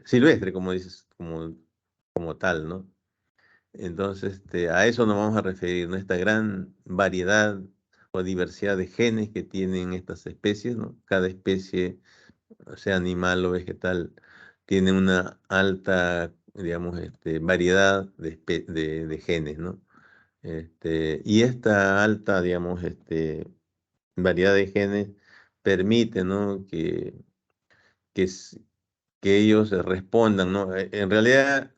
silvestre, como dices, como tal, ¿no? Entonces, a eso nos vamos a referir, ¿no? Esta gran variedad o diversidad de genes que tienen estas especies, ¿no? Cada especie, sea animal o vegetal, tiene una alta, digamos, variedad de genes, ¿no? Y esta alta, digamos, variedad de genes permite, ¿no? Que, s- que ellos respondan, ¿no? En realidad,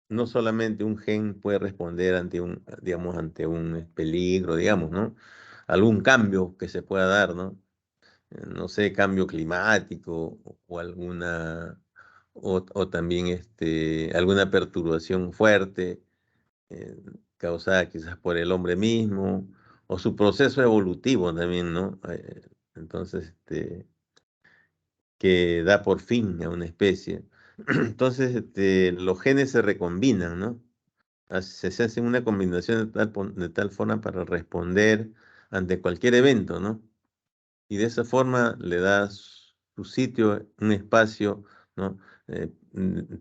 no solamente un gen puede responder ante digamos, ante un peligro, digamos, ¿no? Algún cambio que se pueda dar, ¿no? No sé, cambio climático o o también alguna perturbación fuerte eh, causada quizás por el hombre mismo o su proceso evolutivo también, ¿no? Entonces, que da por fin a una especie. Entonces, los genes se recombinan, ¿no? Se hacen una combinación de tal forma para responder ante cualquier evento, ¿no? Y de esa forma le das su sitio, un espacio, ¿no?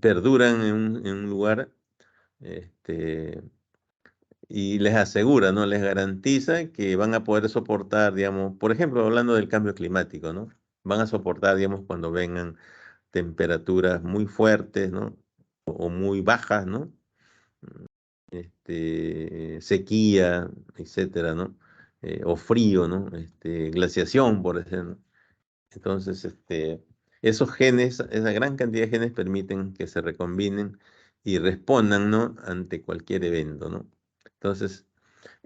Perduran en un lugar este, y les asegura, ¿no? Les garantiza que van a poder soportar, digamos, por ejemplo, hablando del cambio climático, ¿no? Van a soportar, digamos, cuando vengan temperaturas muy fuertes, ¿no? O muy bajas, ¿no? Sequía, etcétera, ¿no? O frío, ¿no? Glaciación, por ejemplo. Entonces, esos genes, esa gran cantidad de genes permiten que se recombinen y respondan, ¿no? Ante cualquier evento, ¿no? Entonces,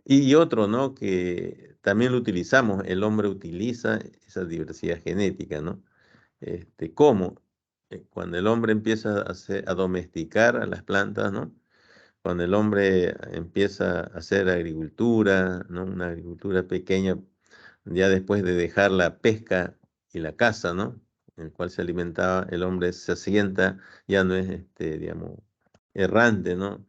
y otro, ¿no? Que también lo utilizamos, el hombre utiliza esa diversidad genética, ¿no? ¿Cómo? Cuando el hombre empieza a domesticar a las plantas, ¿no? Cuando el hombre empieza a hacer agricultura, ¿no? Una agricultura pequeña, ya después de dejar la pesca y la caza, ¿no? En el cual se alimentaba, el hombre se asienta, ya no es, digamos, errante, ¿no?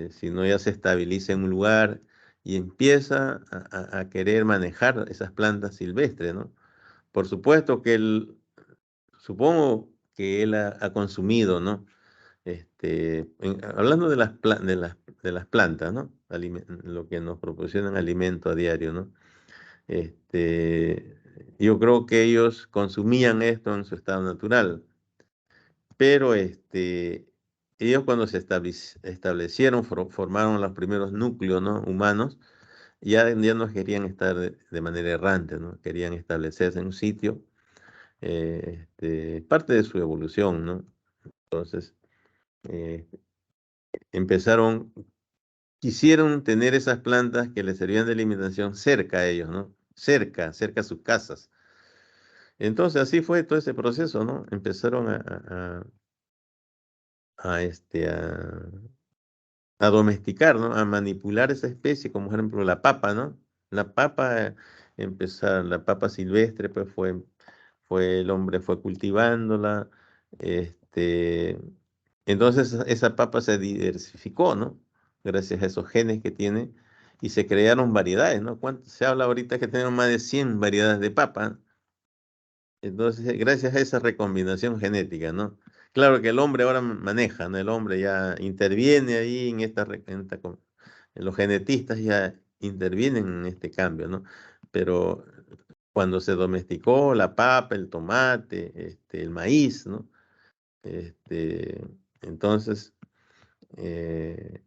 Sino ya se estabiliza en un lugar y empieza a querer manejar esas plantas silvestres, ¿no? Por supuesto que supongo que él ha consumido, ¿no? Hablando de las plantas, ¿no? Lo que nos proporcionan alimento a diario, ¿no? Yo creo que ellos consumían esto en su estado natural, pero ellos cuando se establecieron, formaron los primeros núcleos, ¿no? Humanos, ya no querían estar de manera errante, ¿no? Querían establecerse en un sitio, parte de su evolución, ¿no? Entonces, eh, empezaron quisieron tener esas plantas que les servían de alimentación cerca a ellos, ¿no? Cerca a sus casas. Entonces así fue todo ese proceso, ¿no? Empezaron a, este, a, a domesticar, ¿no? A manipular esa especie, como por ejemplo la papa, ¿no? La papa, la papa silvestre, pues el hombre fue cultivándola, este, entonces esa papa se diversificó, ¿no? Gracias a esos genes que tiene y se crearon variedades, ¿no? Se habla ahorita que tenemos más de 100 variedades de papa. Entonces, gracias a esa recombinación genética, ¿no? Claro que el hombre ahora maneja, ¿no? El hombre ya interviene ahí los genetistas ya intervienen en este cambio, ¿no? Pero cuando se domesticó la papa, el tomate, el maíz, ¿no? Este, entonces, eh,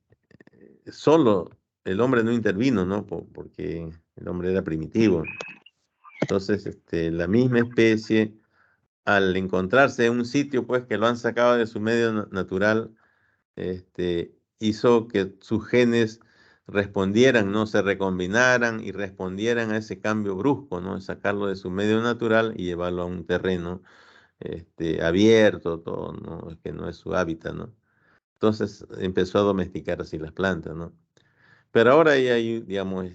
solo el hombre no intervino, ¿no? Porque el hombre era primitivo. Entonces, la misma especie al encontrarse en un sitio pues que lo han sacado de su medio natural, hizo que sus genes respondieran, ¿no? Se recombinaran y respondieran a ese cambio brusco, ¿no? Sacarlo de su medio natural y llevarlo a un terreno, abierto, todo, ¿no? Que no es su hábitat, ¿no? Entonces empezó a domesticar así las plantas, ¿no? Pero ahora ya hay, digamos,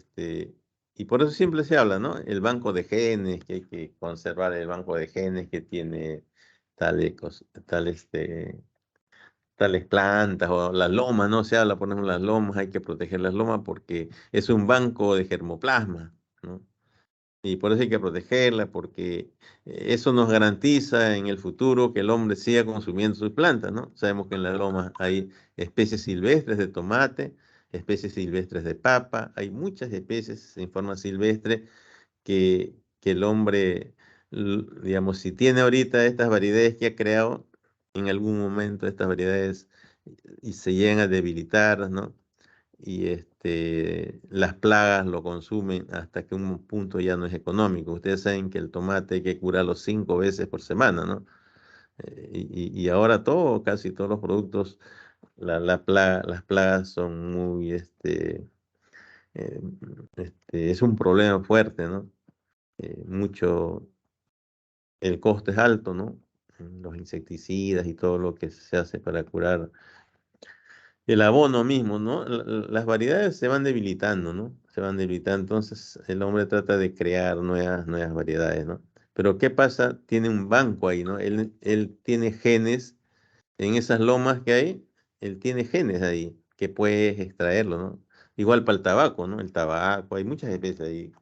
y por eso siempre se habla, ¿no? El banco de genes, que hay que conservar el banco de genes que tiene tales, tales plantas o las lomas, ¿no? Se habla, por ejemplo, las lomas, hay que proteger las lomas porque es un banco de germoplasma, ¿no? Y por eso hay que protegerla, porque eso nos garantiza en el futuro que el hombre siga consumiendo sus plantas, ¿no? Sabemos que en la loma hay especies silvestres de tomate, especies silvestres de papa, hay muchas especies en forma silvestre que el hombre, digamos, si tiene ahorita estas variedades que ha creado, en algún momento estas variedades y se llegan a debilitar, ¿no? Y las plagas lo consumen hasta que un punto ya no es económico. Ustedes saben que el tomate hay que curarlo 5 veces por semana, ¿no? Y ahora todo, casi todos los productos, las plagas son muy, eh, es un problema fuerte, ¿no? Mucho, el costo es alto, ¿no? Los insecticidas y todo lo que se hace para curar el abono mismo, ¿no? Las variedades se van debilitando, ¿no? Se van debilitando, entonces el hombre trata de crear nuevas variedades, ¿no? Pero ¿qué pasa? Tiene un banco ahí, ¿no? Él tiene genes en esas lomas que hay, él tiene genes ahí que puedes extraerlo, ¿no? Igual para el tabaco, ¿no? El tabaco, hay muchas especies ahí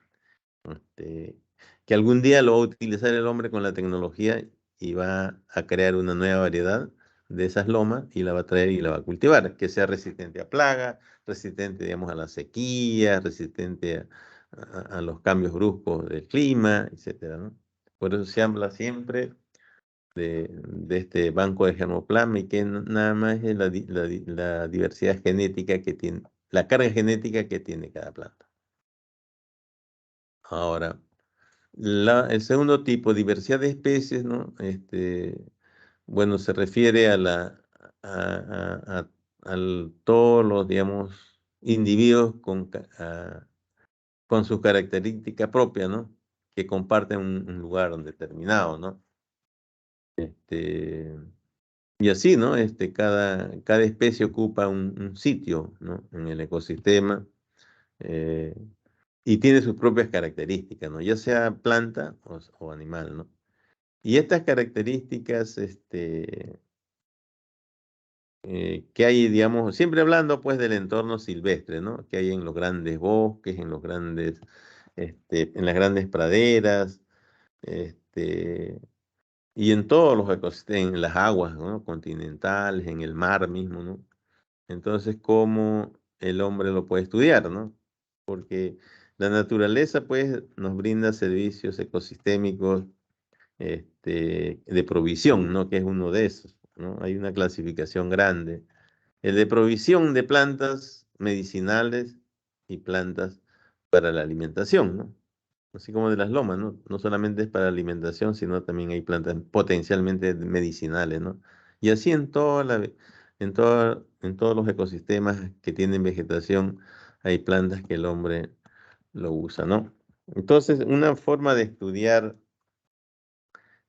este, que algún día lo va a utilizar el hombre con la tecnología y va a crear una nueva variedad de esas lomas y la va a traer y la va a cultivar, que sea resistente a plagas, resistente, digamos, a la sequía, resistente a los cambios bruscos del clima, etcétera, ¿no? Por eso se habla siempre de este banco de germoplasma y que nada más es la diversidad genética que tiene, la carga genética que tiene cada planta. Ahora, el segundo tipo, diversidad de especies, ¿no? Bueno, se refiere a todos los, digamos, individuos con sus características propias, ¿no? Que comparten un lugar determinado, ¿no? Este, y así, ¿no? Cada especie ocupa un sitio, ¿no? En el ecosistema. eh, y tiene sus propias características, ¿no? Ya sea planta o animal, ¿no? Y estas características, que hay, digamos, siempre hablando pues del entorno silvestre, ¿no? Que hay en los grandes bosques, en las grandes praderas, este, y en todos los ecosistemas, en las aguas, ¿no? Continentales, en el mar mismo, ¿no? Entonces, ¿cómo el hombre lo puede estudiar, ¿no? Porque la naturaleza, pues, nos brinda servicios ecosistémicos de provisión, ¿no? Que es uno de esos, ¿no? Hay una clasificación grande. El de provisión de plantas medicinales y plantas para la alimentación, ¿no? Así como de las lomas, ¿no? No solamente es para alimentación, sino también hay plantas potencialmente medicinales, ¿no? Y así en todos los ecosistemas que tienen vegetación hay plantas que el hombre lo usa, ¿no? Entonces, una forma de estudiar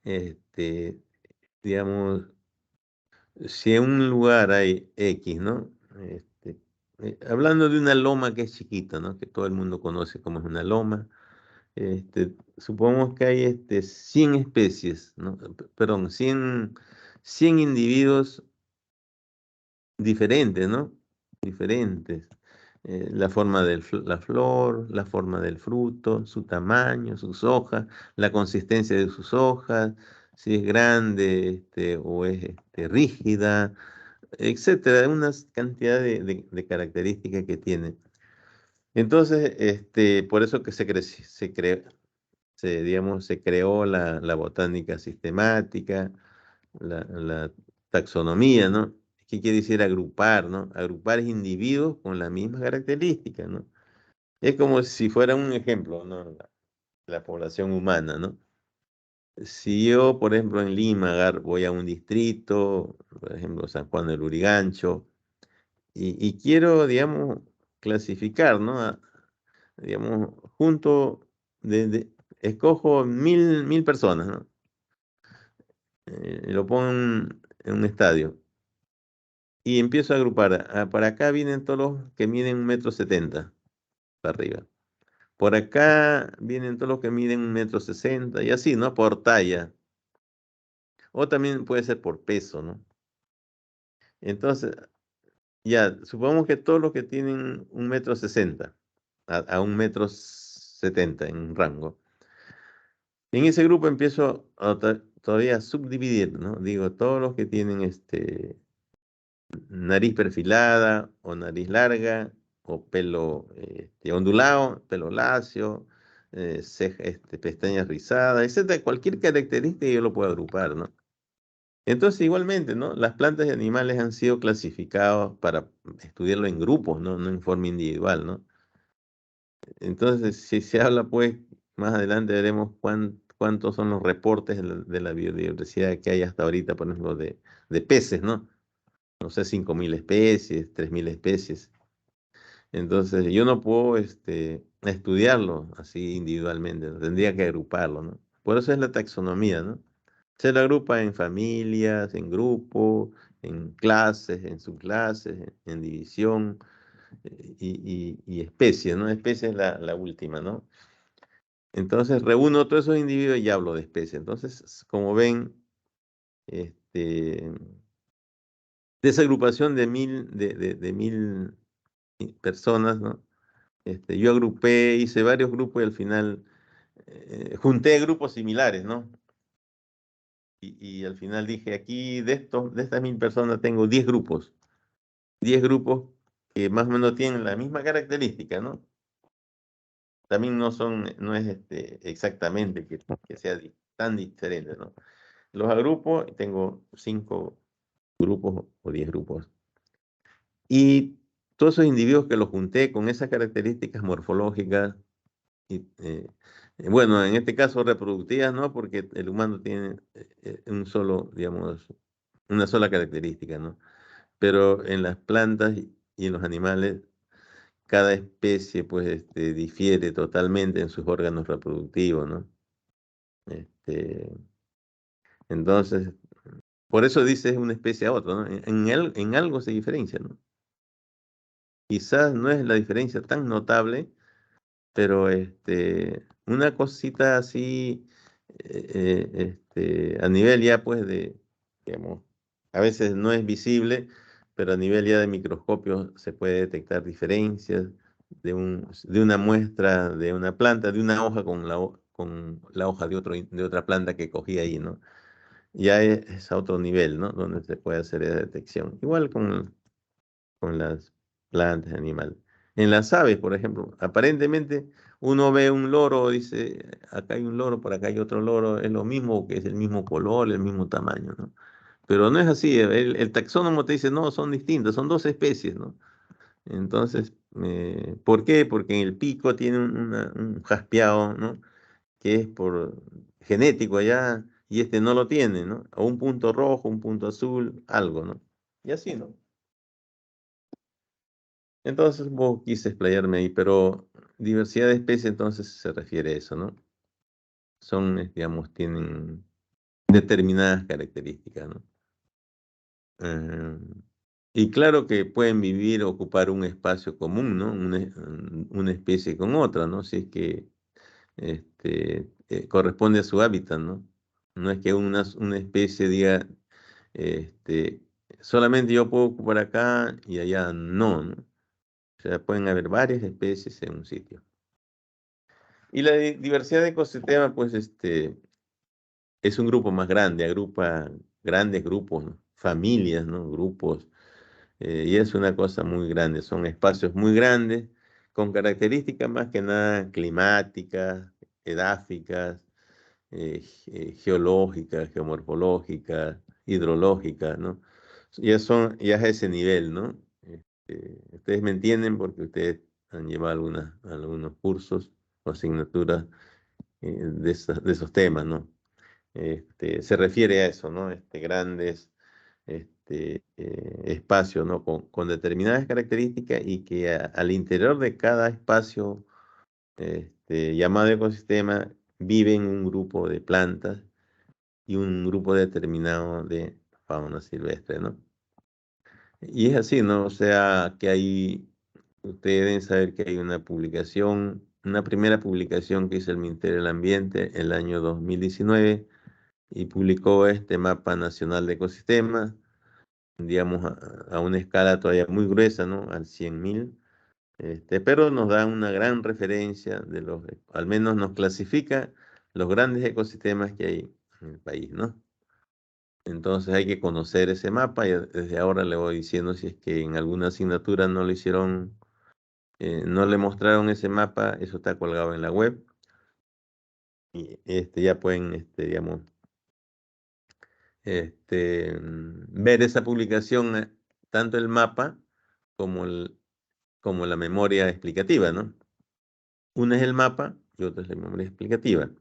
este, digamos, si en un lugar hay X, ¿no? Hablando de una loma que es chiquita, ¿no? Que todo el mundo conoce como es una loma. Supongamos que hay 100 especies, ¿no? Perdón, 100 individuos diferentes, ¿no? Diferentes. La forma de la flor, la forma del fruto, su tamaño, sus hojas, la consistencia de sus hojas, si es grande o es rígida, etcétera, una cantidad de características que tiene. Entonces, por eso que digamos, se creó la botánica sistemática, la taxonomía, ¿no? ¿Qué quiere decir agrupar, no? Agrupar individuos con las mismas características, ¿no? Es como si fuera un ejemplo, ¿no? La población humana, ¿no? Si yo, por ejemplo, en Lima voy a un distrito, por ejemplo, San Juan del Lurigancho, y quiero, digamos, clasificar, ¿no? Digamos, escojo mil personas, ¿no? Lo pongo en un estadio y empiezo a agrupar. Para acá vienen todos los que miden 1,70 m para arriba. Por acá vienen todos los que miden 1,60 m y así, ¿no? Por talla. O también puede ser por peso, ¿no? Entonces, ya, supongamos que todos los que tienen 1,60 m a 1,70 m en un rango. Y en ese grupo empiezo todavía a subdividir, ¿no? Digo, todos los que tienen nariz perfilada o nariz larga o pelo ondulado, pelo lacio, pestañas rizadas, etcétera. Cualquier característica yo lo puedo agrupar, ¿no? Entonces, igualmente, ¿no? Las plantas y animales han sido clasificados para estudiarlo en grupos, ¿no? No en forma individual, ¿no? Entonces, si se habla, pues, más adelante veremos cuántos son los reportes de la biodiversidad que hay hasta ahorita, por ejemplo, de peces, ¿no? No sé, 5.000 especies, 3.000 especies. Entonces, yo no puedo estudiarlo así individualmente, ¿no? Tendría que agruparlo, ¿no? Por eso es la taxonomía, ¿no? Se lo agrupa en familias, en grupos, en clases, en subclases, en división y especies, ¿no? Especie es la última, ¿no? Entonces reúno todos esos individuos y hablo de especies. Entonces, como ven, de esa agrupación de 1.000 personas, ¿no? Yo agrupé, hice varios grupos y al final junté grupos similares, ¿no? Y al final dije, aquí de estas 1.000 personas tengo 10 grupos. 10 grupos que más o menos tienen la misma característica, ¿no? También no es exactamente que sea tan diferente, ¿no? Los agrupo y tengo 5 grupos o 10 grupos. Y todos esos individuos que los junté con esas características morfológicas, y, bueno, en este caso reproductivas, ¿no? Porque el humano tiene digamos, una sola característica, ¿no? Pero en las plantas y en los animales, cada especie, pues, difiere totalmente en sus órganos reproductivos, ¿no? Este, entonces, por eso dice una especie a otra, ¿no? En algo se diferencia, ¿no? Quizás no es la diferencia tan notable, pero una cosita así, a nivel ya pues digamos, a veces no es visible, pero a nivel ya de microscopio se puede detectar diferencias de una muestra de una planta, de una hoja con la hoja de otra planta que cogí ahí, ¿no? Ya es a otro nivel, ¿no? Donde se puede hacer esa detección. Igual con las plantas, animales. En las aves, por ejemplo, aparentemente uno ve un loro, dice, acá hay un loro, por acá hay otro loro, es lo mismo, que es el mismo color, el mismo tamaño, ¿no? Pero no es así, el taxónomo te dice, no, son distintos, son dos especies, ¿no? Entonces, ¿por qué? Porque en el pico tiene un jaspeado, ¿no? Que es por genético allá, y este no lo tiene, ¿no? O un punto rojo, un punto azul, algo, ¿no? Y así, ¿no? Entonces, vos quise explayarme ahí, pero diversidad de especies entonces se refiere a eso, ¿no? Son, digamos, tienen determinadas características, ¿no? Eh, y claro que pueden vivir, ocupar un espacio común, ¿no? Una especie con otra, ¿no? Si es que corresponde a su hábitat, ¿no? No es que una especie diga, este, solamente yo puedo ocupar acá y allá no, ¿no? O sea, pueden haber varias especies en un sitio. Y la diversidad de ecosistemas, pues, es un grupo más grande, agrupa grandes grupos, ¿no? Familias, ¿no? Grupos, y es una cosa muy grande, son espacios muy grandes, con características más que nada climáticas, edáficas, geológicas, geomorfológicas, hidrológicas, ¿no? Ya es a ese nivel, ¿no? Ustedes me entienden porque ustedes han llevado algunos cursos o asignaturas de esos temas, ¿no? Se refiere a eso, ¿no? Grandes espacios, ¿no? Con determinadas características y que al interior de cada espacio llamado ecosistema viven un grupo de plantas y un grupo determinado de fauna silvestre, ¿no? Y es así, ¿no? O sea, ustedes deben saber que hay una primera publicación que hizo el Ministerio del Ambiente el año 2019 y publicó este mapa nacional de ecosistemas, digamos, a una escala todavía muy gruesa, ¿no? Al 100.000, pero nos da una gran referencia al menos nos clasifica los grandes ecosistemas que hay en el país, ¿no? Entonces hay que conocer ese mapa y desde ahora le voy diciendo si es que en alguna asignatura no le hicieron, no le mostraron ese mapa, eso está colgado en la web y ya pueden, digamos, ver esa publicación, tanto el mapa como, como la memoria explicativa, ¿no? Una es el mapa y otra es la memoria explicativa, ¿no?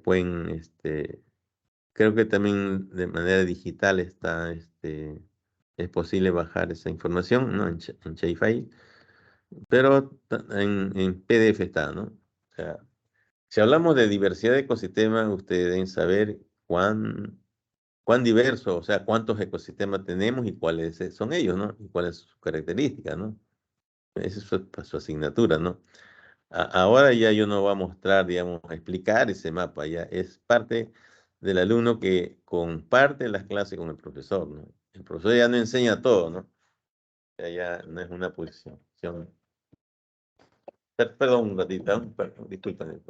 Pueden, creo que también de manera digital está, es posible bajar esa información, ¿no? En Shapefile, pero en PDF está, ¿no? O sea, si hablamos de diversidad de ecosistemas, ustedes deben saber cuán diverso, o sea, cuántos ecosistemas tenemos y cuáles son ellos, ¿no? Y cuáles son sus características, ¿no? Esa es su asignatura, ¿no? Ahora ya yo no voy a mostrar, digamos, a explicar ese mapa, ya es parte del alumno que comparte las clases con el profesor, ¿no? El profesor ya no enseña todo, ¿no? Ya no es una posición. Perdón un ratito, disculpen.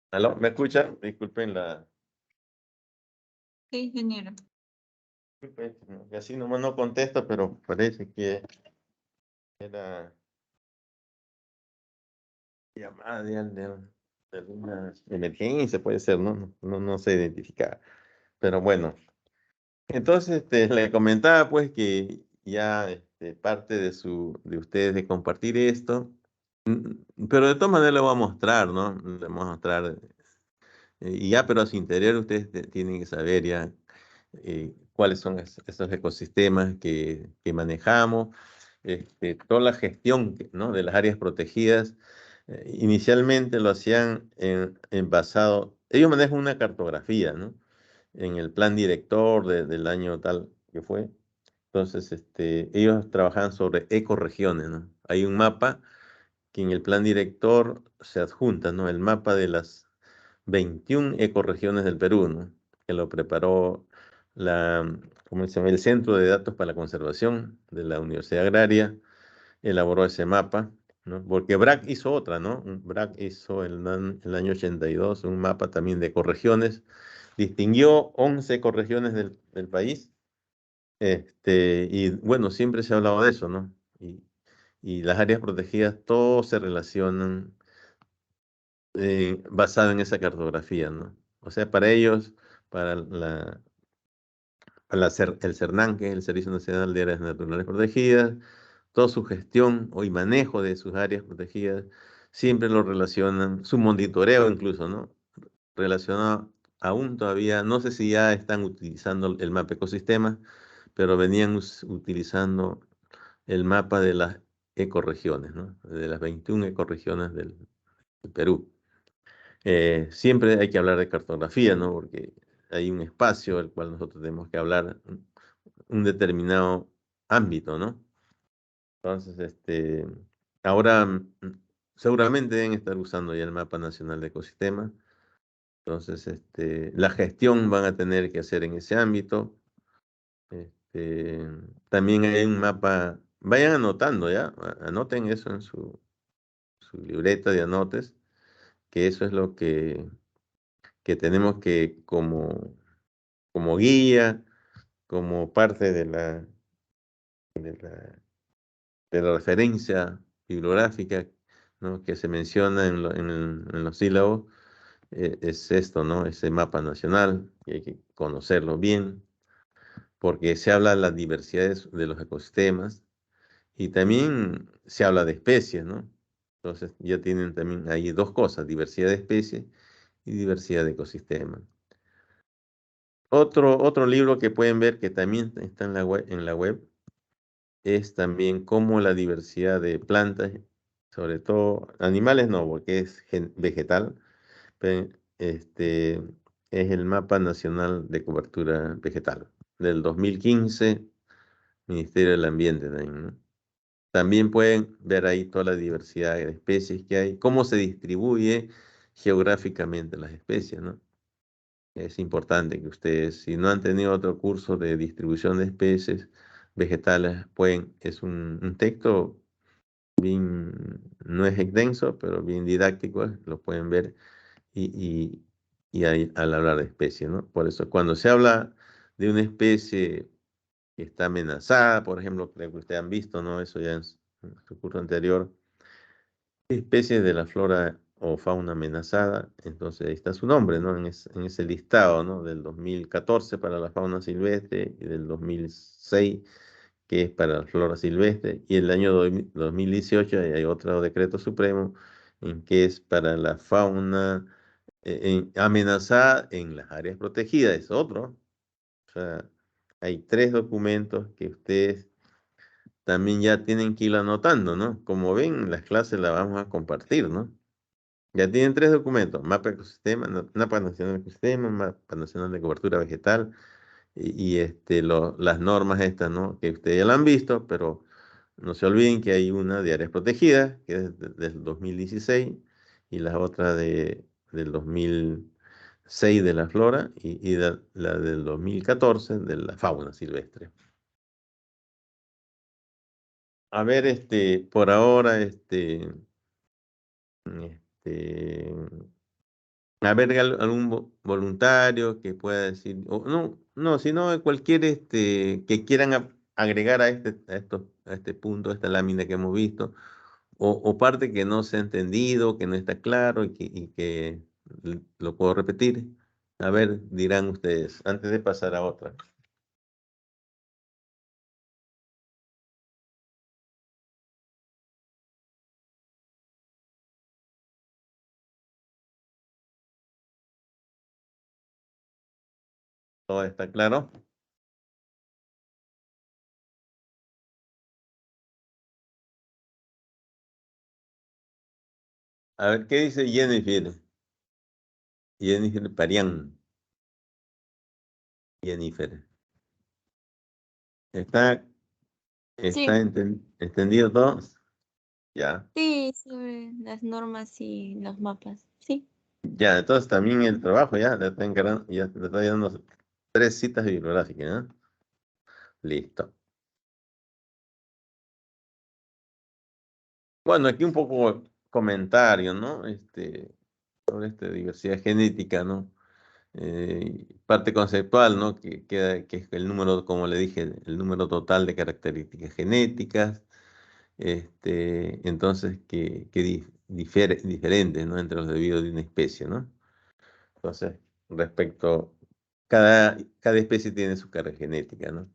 ¿Aló? ¿Me escuchan? Disculpen Sí, ingeniero. disculpen, que así nomás no contesto, pero parece que era llamada de alguna emergencia, puede ser, ¿no? No se identifica. Pero bueno, entonces le comentaba pues que ya parte de ustedes de compartir esto, pero de todas maneras le voy a mostrar, ¿no? Le voy a mostrar, y ya, pero a su interior ustedes tienen que saber ya cuáles son esos ecosistemas que manejamos, toda la gestión, ¿no? De las áreas protegidas. Inicialmente lo hacían en basado, ellos manejan una cartografía, ¿no? En el plan director del año tal que fue. Entonces, ellos trabajaban sobre ecorregiones, ¿no? Hay un mapa que en el plan director se adjunta, ¿no? El mapa de las 21 ecorregiones del Perú, ¿no? Que lo preparó ¿cómo se llama? El Centro de Datos para la Conservación de la Universidad Agraria, elaboró ese mapa, ¿no? Porque BRAC hizo otra, ¿no? BRAC hizo el año 82 un mapa también de ecorregiones, distinguió 11 ecorregiones del país, y bueno, siempre se ha hablado de eso, ¿no? Y las áreas protegidas, todos se relacionan basado en esa cartografía, ¿no? O sea, para ellos, para el CERNAN, que es el Servicio Nacional de Áreas Naturales Protegidas, toda su gestión y manejo de sus áreas protegidas, siempre lo relacionan, su monitoreo incluso, ¿no? Relacionado aún todavía, no sé si ya están utilizando el mapa ecosistema, pero venían utilizando el mapa de las ecorregiones, ¿no? De las 21 ecorregiones el Perú. Siempre hay que hablar de cartografía, ¿no? Porque hay un espacio al cual nosotros tenemos que hablar un determinado ámbito, ¿no? Entonces, ahora seguramente deben estar usando ya el Mapa Nacional de Ecosistemas. Entonces, la gestión van a tener que hacer en ese ámbito. Este, también hay un mapa, vayan anotando ya, anoten eso en su libreta de anotes, que eso es lo que tenemos que como guía, como parte de la referencia bibliográfica, ¿no? Que se menciona en los sílabos, es esto, ¿no? Ese mapa nacional, que hay que conocerlo bien, porque se habla de las diversidades de los ecosistemas y también se habla de especies, ¿no? Entonces ya tienen también ahí dos cosas, diversidad de especies y diversidad de ecosistemas. Otro libro que pueden ver que también está en la web es también cómo la diversidad de plantas, sobre todo animales no, porque es vegetal, pero es el Mapa Nacional de Cobertura Vegetal del 2015, Ministerio del Ambiente también, ¿no? También pueden ver ahí toda la diversidad de especies que hay, cómo se distribuye geográficamente las especies, ¿no? Es importante que ustedes, si no han tenido otro curso de distribución de especies vegetales, es un texto bien, no es extenso, pero bien didáctico, lo pueden ver y, al hablar de especies, ¿no? Por eso, cuando se habla de una especie que está amenazada, por ejemplo, creo que ustedes han visto, ¿no? Eso ya en su curso anterior, especies de la flora o fauna amenazada, entonces ahí está su nombre, ¿no? En ese listado, ¿no? Del 2014 para la fauna silvestre y del 2006 que es para la flora silvestre, y el año 2018 hay otro decreto supremo en que es para la fauna amenazada en las áreas protegidas, es otro. O sea, hay tres documentos que ustedes también ya tienen que ir anotando, ¿no? Como ven, en las clases las vamos a compartir, ¿no? Ya tienen tres documentos, mapa ecosistema, mapa nacional de ecosistema, mapa nacional de cobertura vegetal las normas estas, ¿no? Que ustedes ya la han visto, pero no se olviden que hay una de áreas protegidas, que es del 2016, y la otra del 2006 de la flora, y la del 2014 de la fauna silvestre. A ver, por ahora, este, a ver, algún voluntario que pueda decir, o no, no, sino cualquier que quieran agregar a este punto, a esta lámina que hemos visto, o parte que no se ha entendido, que no está claro y que lo puedo repetir. A ver, dirán ustedes, antes de pasar a otra. ¿Todo está claro? A ver, ¿qué dice Jennifer? Jennifer Parián. Jennifer. ¿Está, Sí, está entendido todo? Ya. sí, sobre las normas y los mapas. Sí. Ya, entonces también el trabajo ya le está ya le está dando tres citas bibliográficas, ¿no? Listo. Bueno, aquí un poco comentario, ¿no? Sobre esta diversidad genética, ¿no? Parte conceptual, ¿no? Que es el número, como le dije, el número total de características genéticas, entonces que diferentes, ¿no? Entre los debidos de una especie, ¿no? Entonces, cada especie tiene su carga genética, ¿no?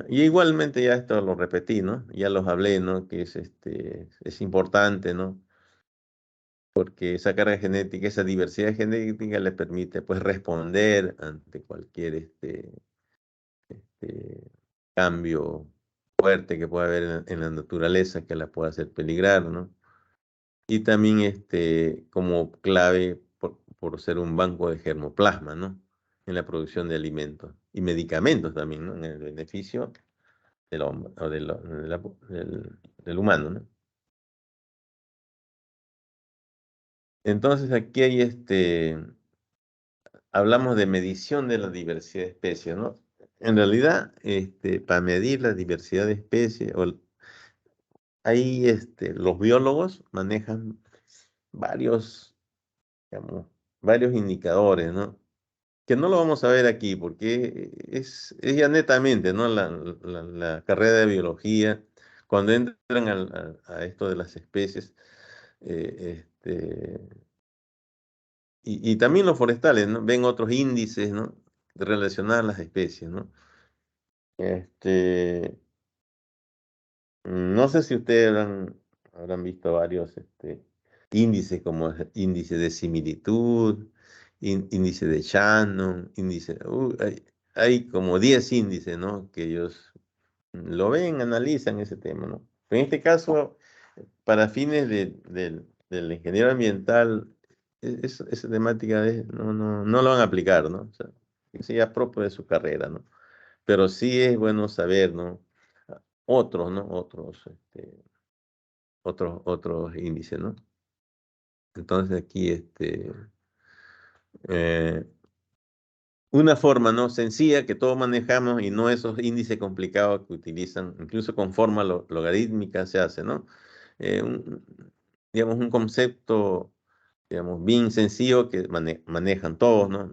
Y igualmente ya esto lo repetí, ¿no? Ya los hablé, ¿no? Que es importante, ¿no? Porque esa carga genética, esa diversidad genética le permite, pues, responder ante cualquier este, cambio fuerte que pueda haber en la naturaleza que la pueda hacer peligrar, ¿no? y también como clave por ser un banco de germoplasma, ¿no? En la producción de alimentos y medicamentos también, ¿no? En el beneficio del hombre o del humano, ¿no? Entonces aquí hay hablamos de medición de la diversidad de especies, ¿no? En realidad, para medir la diversidad de especies, ahí los biólogos manejan varios, digamos, varios indicadores, ¿no? Que no lo vamos a ver aquí porque es ya netamente, ¿no? La carrera de biología, cuando entran a esto de las especies, y también los forestales, ¿no? Ven otros índices, ¿no? Relacionados a las especies, ¿no? Este, no sé si ustedes habrán visto varios índices como el índice de similitud, índice de Shannon, hay como 10 índices, ¿no? Que ellos lo ven, analizan ese tema, ¿no? En este caso, para fines del ingeniero ambiental, esa temática no lo van a aplicar, ¿no? O sea, eso ya es propio de su carrera, ¿no? Pero sí es bueno saber, ¿no? Otros, ¿no? Otros índices, ¿no? Entonces aquí, eh, una forma, ¿no? Sencilla que todos manejamos y no esos índices complicados que utilizan, incluso con forma logarítmica se hace, ¿no? Eh, un- digamos, un concepto, digamos, bien sencillo que manejan todos, ¿no?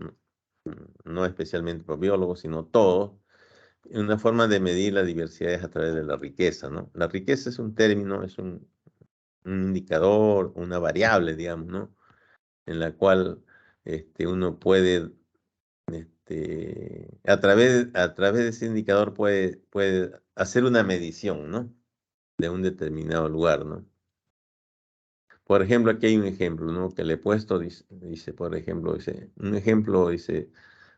No especialmente los biólogos, sino todos. Una forma de medir la diversidad es a través de la riqueza, ¿no? La riqueza es un término, es un indicador, una variable, digamos, ¿no? En la cual uno puede, a través de ese indicador puede hacer una medición, ¿no? De un determinado lugar, ¿no? Por ejemplo, aquí hay un ejemplo, ¿no? Que le he puesto, dice, por ejemplo, un ejemplo, dice,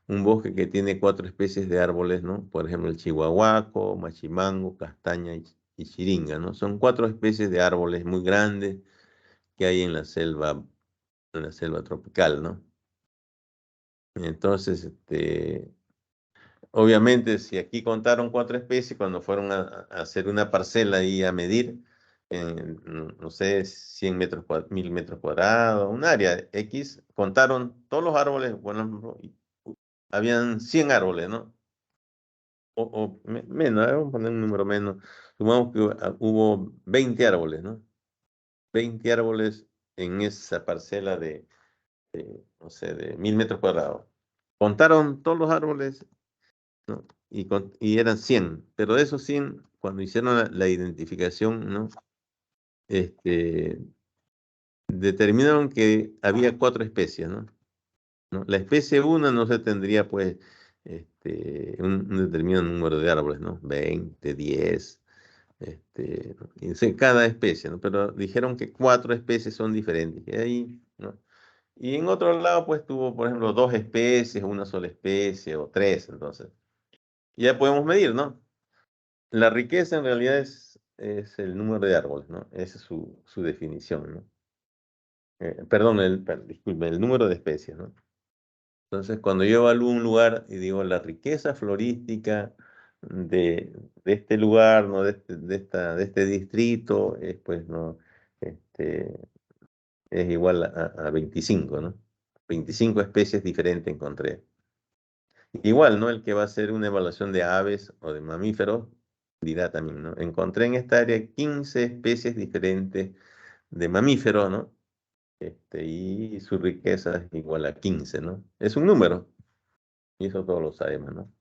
un bosque que tiene 4 especies de árboles, ¿no? Por ejemplo, el chihuahuaco, machimango, castaña y chiringa, ¿no? Son 4 especies de árboles muy grandes que hay en la selva tropical, ¿no? Entonces, obviamente, si aquí contaron 4 especies, cuando fueron a hacer una parcela y a medir, no sé, 100 metros, 1000 metros cuadrados, un área X, contaron todos los árboles, bueno, habían 100 árboles, ¿no? Menos, vamos a poner un número menos. Supongamos que hubo 20 árboles, ¿no? 20 árboles en esa parcela no sé, de 1000 metros cuadrados. Contaron todos los árboles, ¿no? Y eran 100, pero de esos 100, cuando hicieron la identificación, ¿no? Este, Determinaron que había 4 especies, ¿no? La especie 1 no se tendría, pues, un determinado número de árboles, ¿no? 20, 10, y sé, cada especie, ¿no? Pero dijeron que 4 especies son diferentes. Y ahí, ¿no? Y en otro lado, pues tuvo, por ejemplo, 2 especies, una sola especie o 3, entonces. Ya podemos medir, ¿no? La riqueza en realidad es el número de árboles, ¿no? Esa es su definición, ¿no? Perdón, disculpe, el número de especies, ¿no? Entonces, cuando yo evalúo un lugar y digo la riqueza florística de este lugar, ¿no? De este distrito, pues, ¿no? Este, es igual a 25, ¿no? 25 especies diferentes encontré. Igual, ¿no? El que va a hacer una evaluación de aves o de mamíferos dirá también, ¿no? Encontré en esta área 15 especies diferentes de mamíferos, ¿no? Y su riqueza es igual a 15, ¿no? Es un número, y eso todos lo sabemos, ¿no?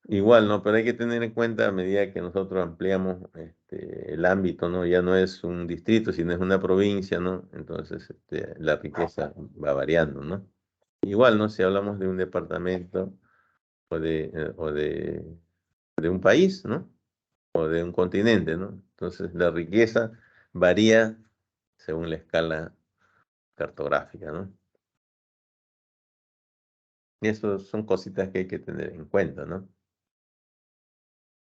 Igual, ¿no? Pero hay que tener en cuenta a medida que nosotros ampliamos el ámbito, ¿no? Ya no es un distrito, sino es una provincia, ¿no? Entonces, la riqueza va variando, ¿no? Igual, ¿no? Si hablamos de un departamento o de un país, ¿no? O de un continente, ¿no? Entonces, la riqueza varía según la escala cartográfica, ¿no? Y eso son cositas que hay que tener en cuenta, ¿no?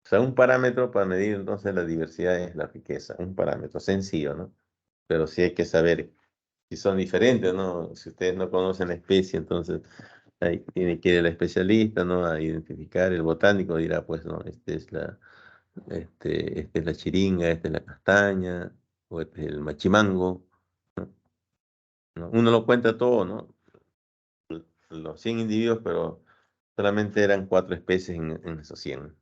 O sea, un parámetro para medir entonces la diversidad es la riqueza, un parámetro sencillo, ¿no? Pero sí hay que saber si son diferentes, ¿no? Si ustedes no conocen la especie, entonces ahí tiene que ir el especialista, ¿no? A identificar, el botánico dirá, pues, no, esta es la chiringa, esta es la castaña, o este es el machimango, ¿no? ¿No? Uno lo cuenta todo, ¿no? Los 100 individuos, pero solamente eran 4 especies en esos 100.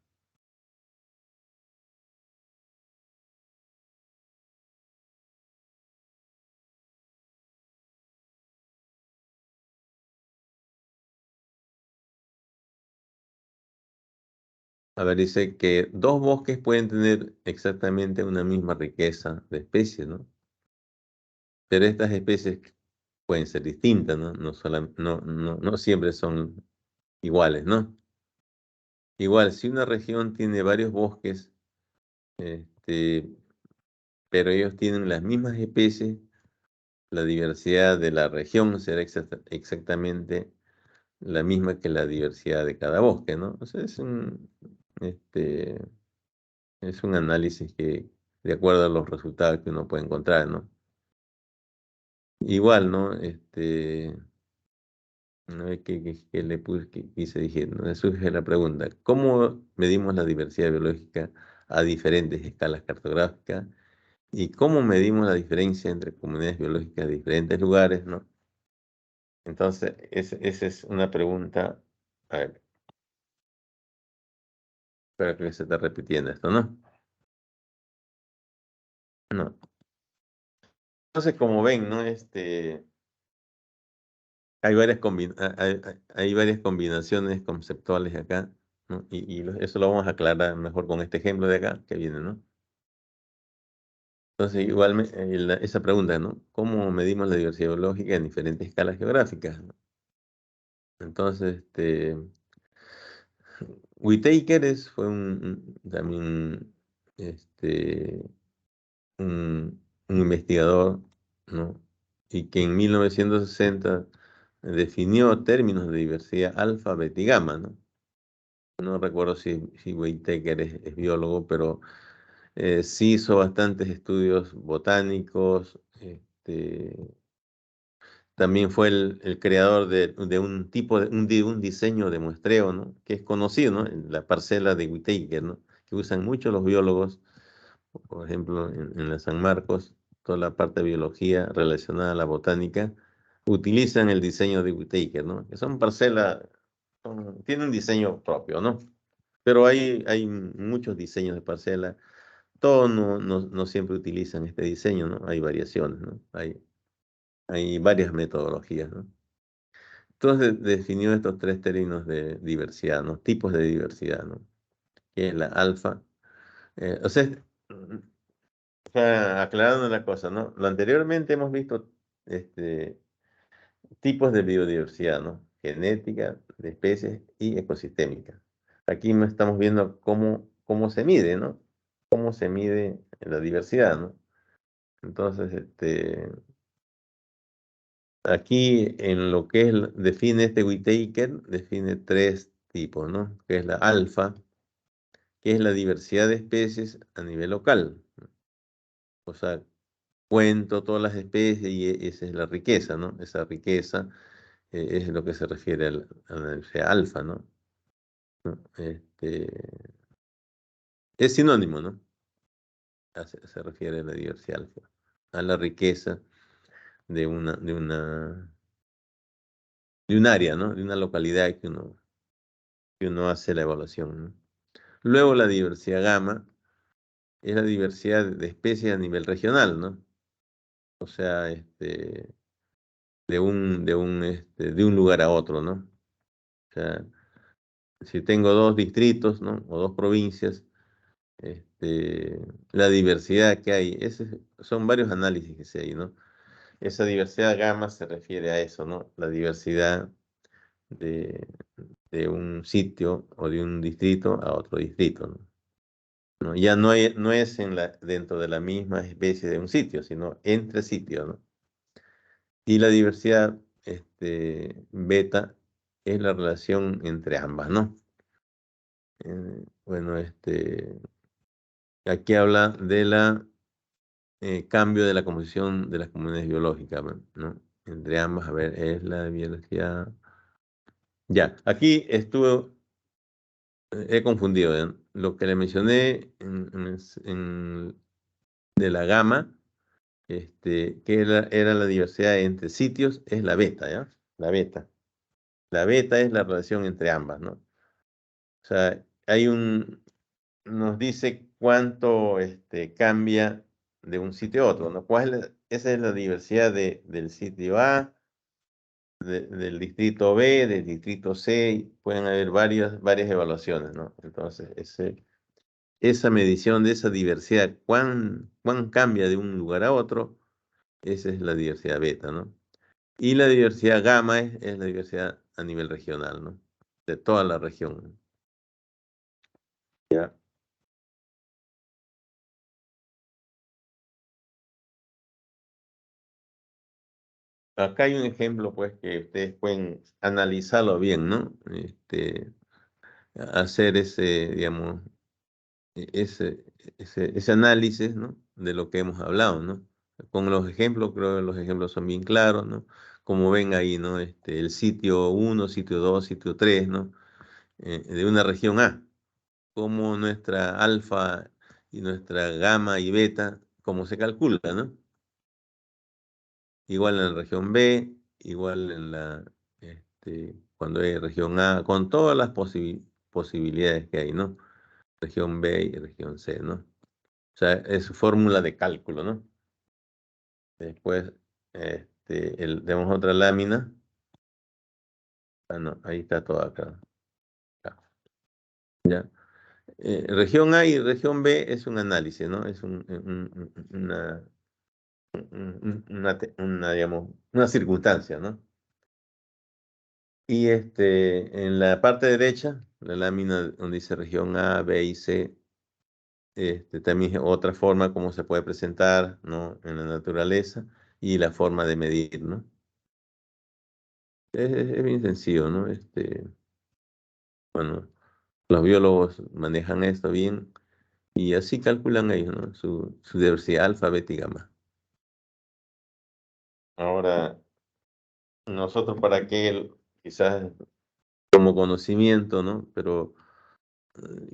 A ver, dice que 2 bosques pueden tener exactamente una misma riqueza de especies, ¿no? Pero estas especies pueden ser distintas, ¿no? No siempre son iguales, ¿no? Igual, si una región tiene varios bosques, este, pero ellos tienen las mismas especies, la diversidad de la región será exactamente la misma que la diversidad de cada bosque, ¿no? O sea, este, es un análisis que, de acuerdo a los resultados que uno puede encontrar, ¿no? Igual, ¿no? No sé qué le puse, qué quise decir, ¿no? Me surge la pregunta, ¿cómo medimos la diversidad biológica a diferentes escalas cartográficas? ¿Y cómo medimos la diferencia entre comunidades biológicas de diferentes lugares, ¿no? Entonces, esa es una pregunta. A ver, espero que se está repitiendo esto, ¿no? No. Entonces, como ven, ¿no? Hay varias combinaciones conceptuales acá, ¿no? Eso lo vamos a aclarar mejor con este ejemplo de acá que viene, ¿no? Entonces, igual esa pregunta, ¿no? ¿Cómo medimos la diversidad biológica en diferentes escalas geográficas? ¿No? Entonces, Whittaker fue también este, un investigador, ¿no? Y que en 1960 definió términos de diversidad alfa, beta y gamma, ¿no? No recuerdo si Whittaker es biólogo, pero sí hizo bastantes estudios botánicos. También fue el creador de un tipo de un diseño de muestreo, ¿no? Que es conocido, ¿no? En la parcela de Whittaker, ¿no? Que usan mucho los biólogos, por ejemplo, en la San Marcos, toda la parte de biología relacionada a la botánica, utilizan el diseño de Whittaker, ¿no? Que son parcelas, tienen un diseño propio, ¿no? Pero hay muchos diseños de parcela. Todos no siempre utilizan este diseño, ¿no? Hay variaciones, ¿no? Hay varias metodologías, ¿no? Entonces definió estos 3 términos de diversidad, ¿no? Tipos de diversidad, ¿no? Que es la alfa. O sea, aclarando una cosa, ¿no? Lo anteriormente hemos visto este, tipos de biodiversidad, ¿no? Genética, de especies y ecosistémica. Aquí no estamos viendo cómo se mide, ¿no? Cómo se mide la diversidad, ¿no? Entonces, aquí en lo que define Whittaker, define 3 tipos, ¿no? Que es la alfa, que es la diversidad de especies a nivel local. O sea, cuento todas las especies y esa es la riqueza, ¿no? Esa riqueza es lo que se refiere a la diversidad alfa, ¿no? ¿No? Es sinónimo, ¿no? Se refiere a la diversidad alfa, a la riqueza de un área, ¿no? De una localidad que uno hace la evaluación, ¿no? Luego la diversidad gamma es la diversidad de especies a nivel regional, ¿no? O sea, de un lugar a otro, ¿no? O sea, si tengo 2 distritos, ¿no? O 2 provincias, la diversidad que hay, son varios análisis que se hay, ¿no? Esa diversidad gamma se refiere a eso, ¿no? La diversidad de, de un sitio o de un distrito a otro distrito, ¿no? ¿No? Ya no es dentro de la misma especie de un sitio, sino entre sitios, ¿no? Y la diversidad beta es la relación entre ambas, ¿no? Bueno, aquí habla de la cambio de la composición de las comunidades biológicas, ¿no? Entre ambas, a ver, es la biología. Ya, aquí estuve, he confundido, ¿eh? Lo que le mencioné de la gama, que era la diversidad entre sitios, es la beta, ¿ya? La beta. La beta es la relación entre ambas, ¿no? O sea, nos dice cuánto cambia de un sitio a otro, ¿no? Esa es la diversidad del sitio A, del distrito B, del distrito C, y pueden haber varias evaluaciones, ¿no? Entonces, esa medición de esa diversidad, cuán cambia de un lugar a otro, esa es la diversidad beta, ¿no? Y la diversidad gamma es la diversidad a nivel regional, ¿no? De toda la región, ¿no? ¿Ya? Acá hay un ejemplo, pues, que ustedes pueden analizarlo bien, ¿no? Hacer digamos, ese análisis, ¿no? De lo que hemos hablado, ¿no? Con los ejemplos, creo que los ejemplos son bien claros, ¿no? Como ven ahí, ¿no? El sitio 1, sitio 2, sitio 3, ¿no? De una región A, como nuestra alfa y nuestra gamma y beta, cómo se calcula, ¿no? Igual en la región B, igual cuando hay región A, con todas las posibilidades que hay, ¿no? Región B y región C, ¿no? O sea, es su fórmula de cálculo, ¿no? Después, tenemos otra lámina. Ah, no, ahí está toda acá. ¿Ya? Región A y región B es un análisis, ¿no? Es digamos, una circunstancia, ¿no? Y en la parte derecha, la lámina donde dice región A, B y C, también es otra forma como se puede presentar, ¿no? En la naturaleza y la forma de medir, ¿no? Es bien sencillo, ¿no? Bueno, los biólogos manejan esto bien y así calculan ellos, ¿no? Su diversidad alfa, beta y gamma. Ahora, nosotros para qué, quizás como conocimiento, ¿no? Pero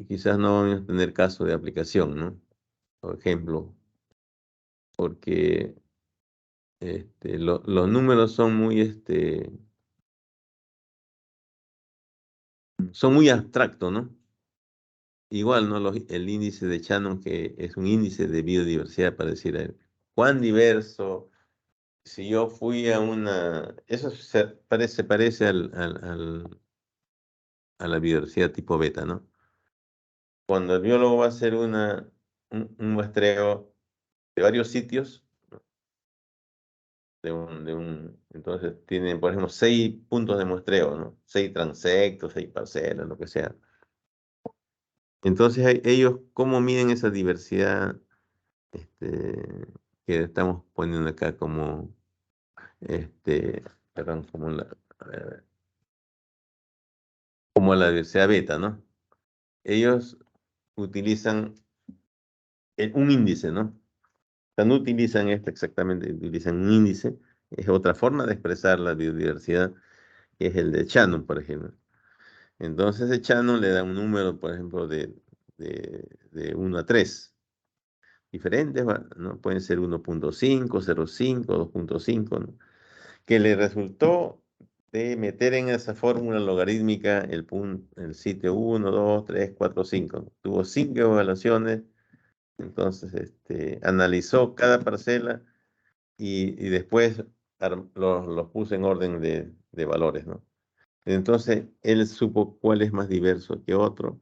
quizás no vamos a tener caso de aplicación, ¿no? Por ejemplo, porque los números son muy abstractos, ¿no? Igual, ¿no? El índice de Shannon, que es un índice de biodiversidad, para decir, cuán diverso, si yo fui a eso parece a la biodiversidad tipo beta, ¿no? Cuando el biólogo va a hacer un muestreo de varios sitios, entonces tienen, por ejemplo, 6 puntos de muestreo, ¿no? 6 transectos, 6 parcelas, lo que sea. Entonces, ellos, ¿cómo miden esa diversidad que estamos poniendo acá como, perdón, a ver, como la diversidad beta, ¿no? Ellos utilizan un índice, ¿no? O sea, no utilizan esto exactamente, utilizan un índice, es otra forma de expresar la biodiversidad, que es el de Shannon, por ejemplo. Entonces, el Shannon le da un número, por ejemplo, de 1 a 3. Diferentes, ¿no? Pueden ser 1.5, 0.5, 2.5, ¿no? Que le resultó de meter en esa fórmula logarítmica el sitio 1, 2, 3, 4, 5, ¿no? Tuvo 5 evaluaciones, entonces analizó cada parcela y después los puso en orden de valores, ¿no? Entonces, él supo cuál es más diverso que otro.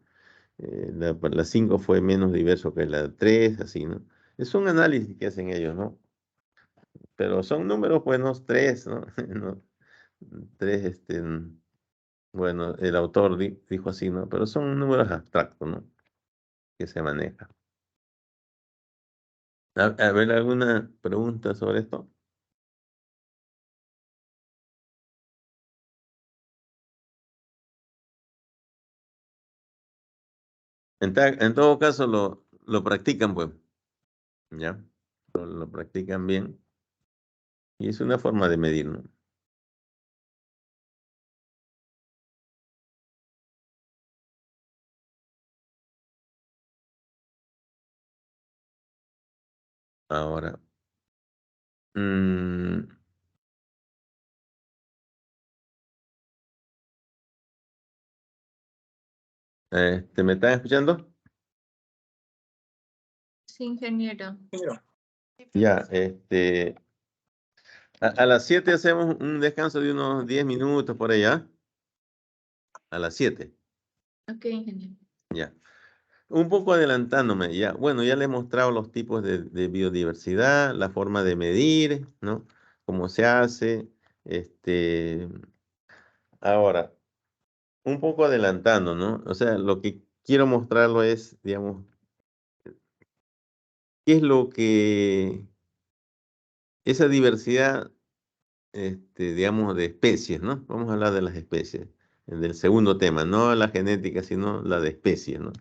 La 5 fue menos diverso que la 3, así, ¿no? Es un análisis que hacen ellos, ¿no? Pero son números buenos, 3, ¿no? No, 3, bueno, el autor dijo así, ¿no? Pero son números abstractos, ¿no? Que se manejan. A ver, ¿alguna pregunta sobre esto? En todo caso, lo practican, pues, ¿ya? Lo practican bien y es una forma de medir, ¿no? Ahora, mm, ¿me están escuchando? Sí, ingeniero. Ya, a las 7 hacemos un descanso de unos 10 minutos por allá. A las 7, Ok, ingeniero. ya. Un poco adelantándome, ya. Bueno, ya le he mostrado los tipos de biodiversidad, la forma de medir, ¿no? Cómo se hace. Este, ahora, un poco adelantando, ¿no? O sea, lo que quiero mostrarlo es, digamos, qué es lo que esa diversidad, digamos, de especies, ¿no? Vamos a hablar de las especies, del segundo tema, no la genética, sino la de especies, ¿no?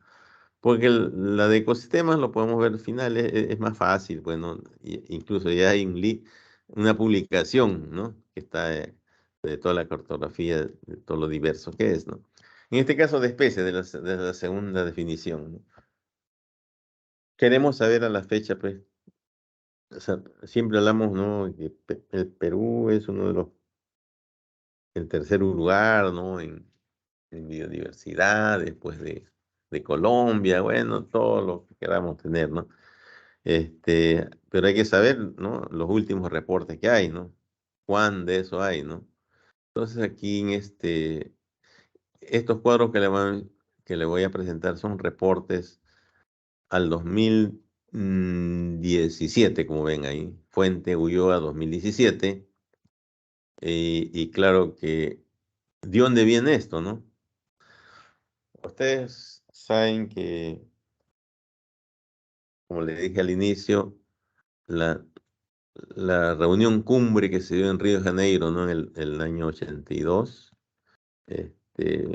Porque la de ecosistemas lo podemos ver al final, es más fácil, bueno, incluso ya hay una publicación, ¿no? Que está de toda la cartografía, de todo lo diverso que es, ¿no? En este caso de especies, de la segunda definición, ¿no? Queremos saber a la fecha, pues, o sea, siempre hablamos, ¿no? Que el Perú es uno de el tercer lugar, ¿no? En biodiversidad, después de Colombia, bueno, todo lo que queramos tener, ¿no? Pero hay que saber, ¿no? Los últimos reportes que hay, ¿no? ¿Cuán de eso hay, ¿no? Entonces aquí en estos cuadros que le voy a presentar son reportes al 2017, como ven ahí. Fuente Ulloa 2017. Y claro que, ¿de dónde viene esto, no? Ustedes saben que, como les dije al inicio, la, la reunión cumbre que se dio en Río de Janeiro, ¿no? En el año 82, este,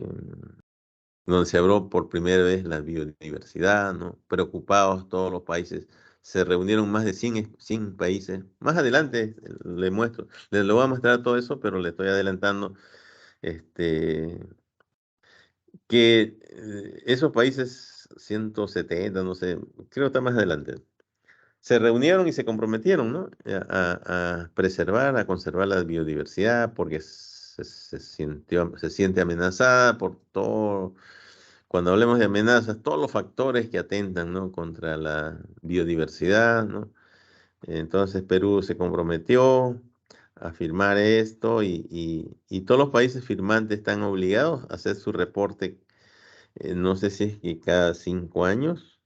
donde se habló por primera vez la biodiversidad, ¿no? Preocupados todos los países. Se reunieron más de 100 países. Más adelante le muestro, les lo voy a mostrar todo eso, pero le estoy adelantando este, que esos países, 170, no sé, creo que está más adelante, se reunieron y se comprometieron, ¿no? A preservar, a conservar la biodiversidad porque se siente amenazada por todo. Cuando hablemos de amenazas, todos los factores que atentan, ¿no? Contra la biodiversidad, ¿no? Entonces Perú se comprometió a firmar esto y todos los países firmantes están obligados a hacer su reporte, no sé si es que cada 5 años.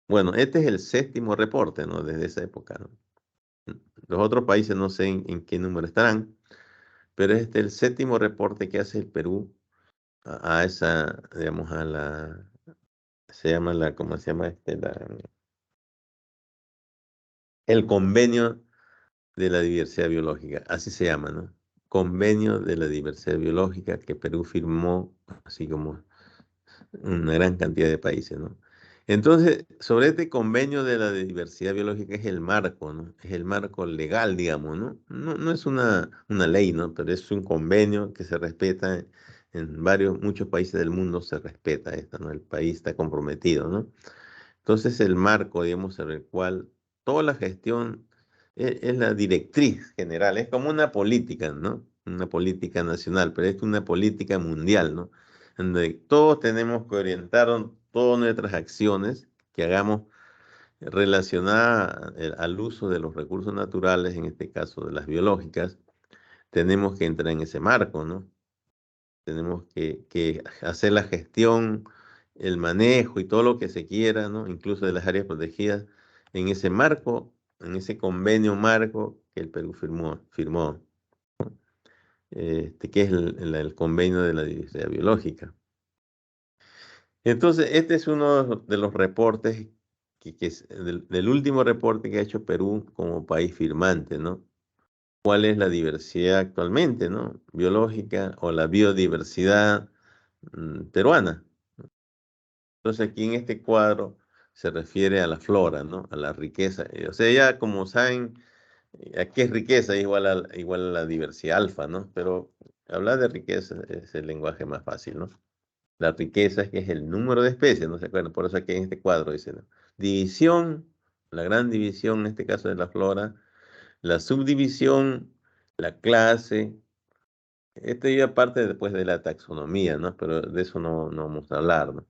Bueno, este es el séptimo reporte, ¿no? Desde esa época, ¿no? Los otros países no sé en qué número estarán, pero este es el séptimo reporte que hace el Perú a esa, digamos, ¿cómo se llama el convenio de la diversidad biológica, así se llama, ¿no? Convenio de la diversidad biológica que Perú firmó, así como una gran cantidad de países, ¿no? Entonces, sobre este convenio de la diversidad biológica es el marco, ¿no? Es el marco legal, digamos, ¿no? No es una ley, ¿no? Pero es un convenio que se respeta en muchos países del mundo se respeta esto, ¿no? El país está comprometido, ¿no? Entonces, el marco, digamos, sobre el cual toda la gestión es la directriz general, es como una política, ¿no? Una política nacional, pero es una política mundial, ¿no? En donde todos tenemos que orientar todas nuestras acciones que hagamos relacionadas al uso de los recursos naturales, en este caso de las biológicas, tenemos que entrar en ese marco, ¿no? Tenemos que hacer la gestión, el manejo y todo lo que se quiera, ¿no? Incluso de las áreas protegidas, en ese marco, en ese convenio marco que el Perú firmó, que es el convenio de la diversidad biológica. Entonces, este es uno de los reportes, que es del último reporte que ha hecho Perú como país firmante, ¿no? ¿Cuál es la diversidad actualmente, ¿no? Biológica o la biodiversidad peruana. Entonces aquí en este cuadro se refiere a la flora, ¿no? A la riqueza. O sea, ya como saben, aquí es riqueza igual a la diversidad alfa, ¿no? Pero hablar de riqueza es el lenguaje más fácil, ¿no? La riqueza es que es el número de especies, ¿no se acuerdan? Por eso aquí en este cuadro dice, ¿no? División, la gran división en este caso de la flora, la subdivisión, la clase. Esto ya parte después de la taxonomía, ¿no? Pero de eso no vamos a hablar, ¿no?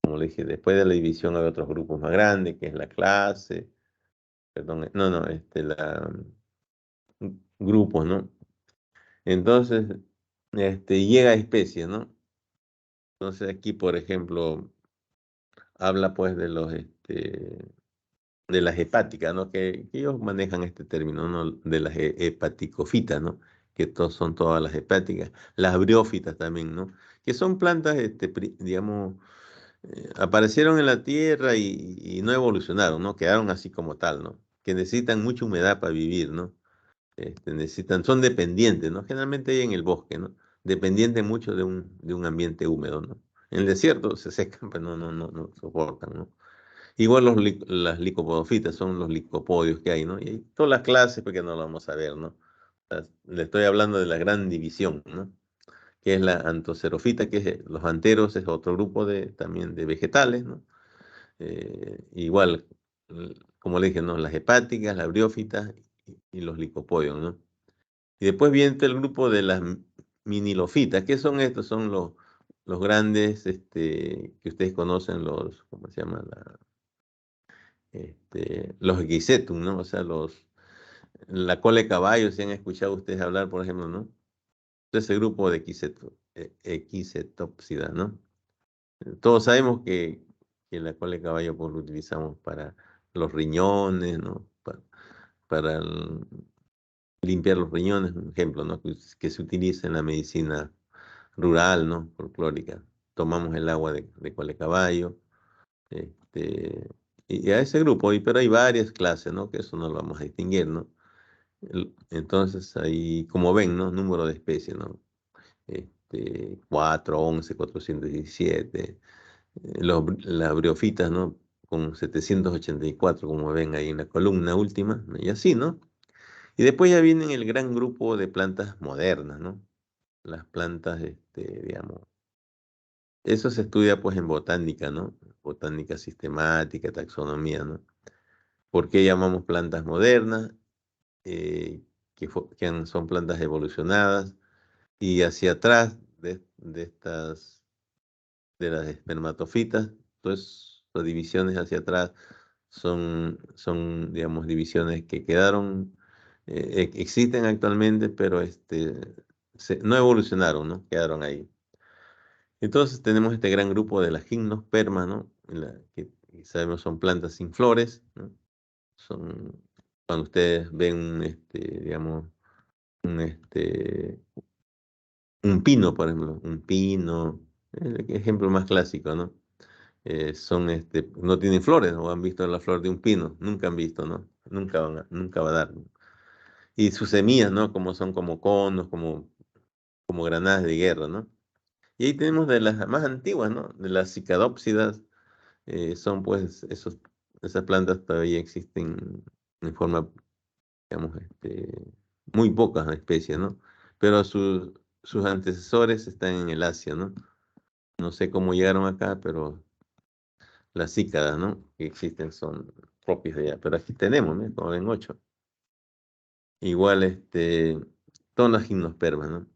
Como le dije, después de la división hay otros grupos más grandes, que es la clase, perdón, no, grupos, ¿no? Entonces, llega a especies, ¿no? Entonces aquí, por ejemplo, habla pues de las hepáticas, ¿no? Que ellos manejan este término, ¿no? De las hepaticofitas, ¿no? Que son todas las hepáticas, las briófitas también, ¿no? Que son plantas, digamos, aparecieron en la tierra y no evolucionaron, ¿no? Quedaron así como tal, ¿no? Que necesitan mucha humedad para vivir, ¿no? Son dependientes, ¿no? Generalmente hay en el bosque, ¿no? Dependientes mucho de un ambiente húmedo, ¿no? En el desierto se secan, pero no soportan, ¿no? Igual las licopodofitas son los licopodios que hay, ¿no? Y hay todas las clases, porque no lo vamos a ver, ¿no? Le estoy hablando de la gran división, ¿no? Que es la antocerofita, que es los anteros, es otro grupo también de vegetales, ¿no? Igual, como le dije, ¿no? Las hepáticas, las briófitas y los licopodios, ¿no? Y después viene el grupo de las minilofitas. ¿Qué son estos? Son los grandes, que ustedes conocen, ¿cómo se llama? Los equisetum, ¿no? O sea, la cola de caballo, si han escuchado ustedes hablar, por ejemplo, ¿no? Ese grupo de equisetopsida, ¿no? Todos sabemos que la cola de caballo pues lo utilizamos para los riñones, ¿no? Para limpiar los riñones, un ejemplo, ¿no? Que se utiliza en la medicina rural, ¿no? Folclórica. Tomamos el agua de cola de caballo. Este, y a ese grupo, pero hay varias clases, ¿no? Que eso no lo vamos a distinguir, ¿no? Entonces, ahí, como ven, ¿no? Número de especies, ¿no? 4, 11, 417. Las briofitas, ¿no? Con 784, como ven ahí en la columna última, ¿no? Y así, ¿no? Y después ya viene el gran grupo de plantas modernas, ¿no? Las plantas, digamos, eso se estudia pues en botánica, ¿no? Botánica sistemática, taxonomía, ¿no? ¿Por qué llamamos plantas modernas? Son plantas evolucionadas y hacia atrás de las espermatofitas, pues las divisiones hacia atrás son, digamos, divisiones que quedaron, existen actualmente, pero no evolucionaron, ¿no? Quedaron ahí. Entonces tenemos este gran grupo de las gimnospermas, ¿no? Que sabemos son plantas sin flores, ¿no? Son, cuando ustedes ven, digamos, un, este, un pino, por ejemplo, un pino, el ejemplo más clásico, ¿no? No tienen flores, o han visto la flor de un pino, nunca han visto, ¿no? Nunca va a dar, ¿no? Y sus semillas, ¿no? Como son como conos, como granadas de guerra, ¿no? Y ahí tenemos de las más antiguas, ¿no? De las cicadópsidas, son pues esas plantas todavía existen en forma, digamos, muy pocas especies, ¿no? Pero sus antecesores están en el Asia, ¿no? No sé cómo llegaron acá, pero las cícadas, ¿no? Que existen son propias de allá. Pero aquí tenemos, ¿no? Como ven, 8. Igual, son las gimnospermas, ¿no?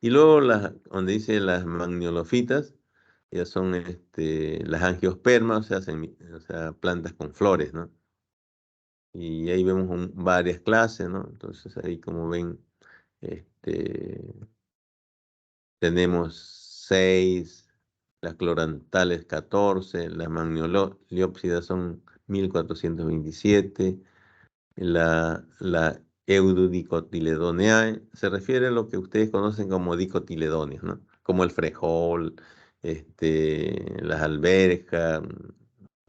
Y luego donde dice las magnolofitas, ya son las angiospermas, o sea, plantas con flores, ¿no? Y ahí vemos varias clases, ¿no? Entonces ahí como ven, este, tenemos 6, las clorantales 14, las magnolopsidas son 1427, la Eudicotyledoneae se refiere a lo que ustedes conocen como dicotiledonias, ¿no? Como el frejol, las alberjas,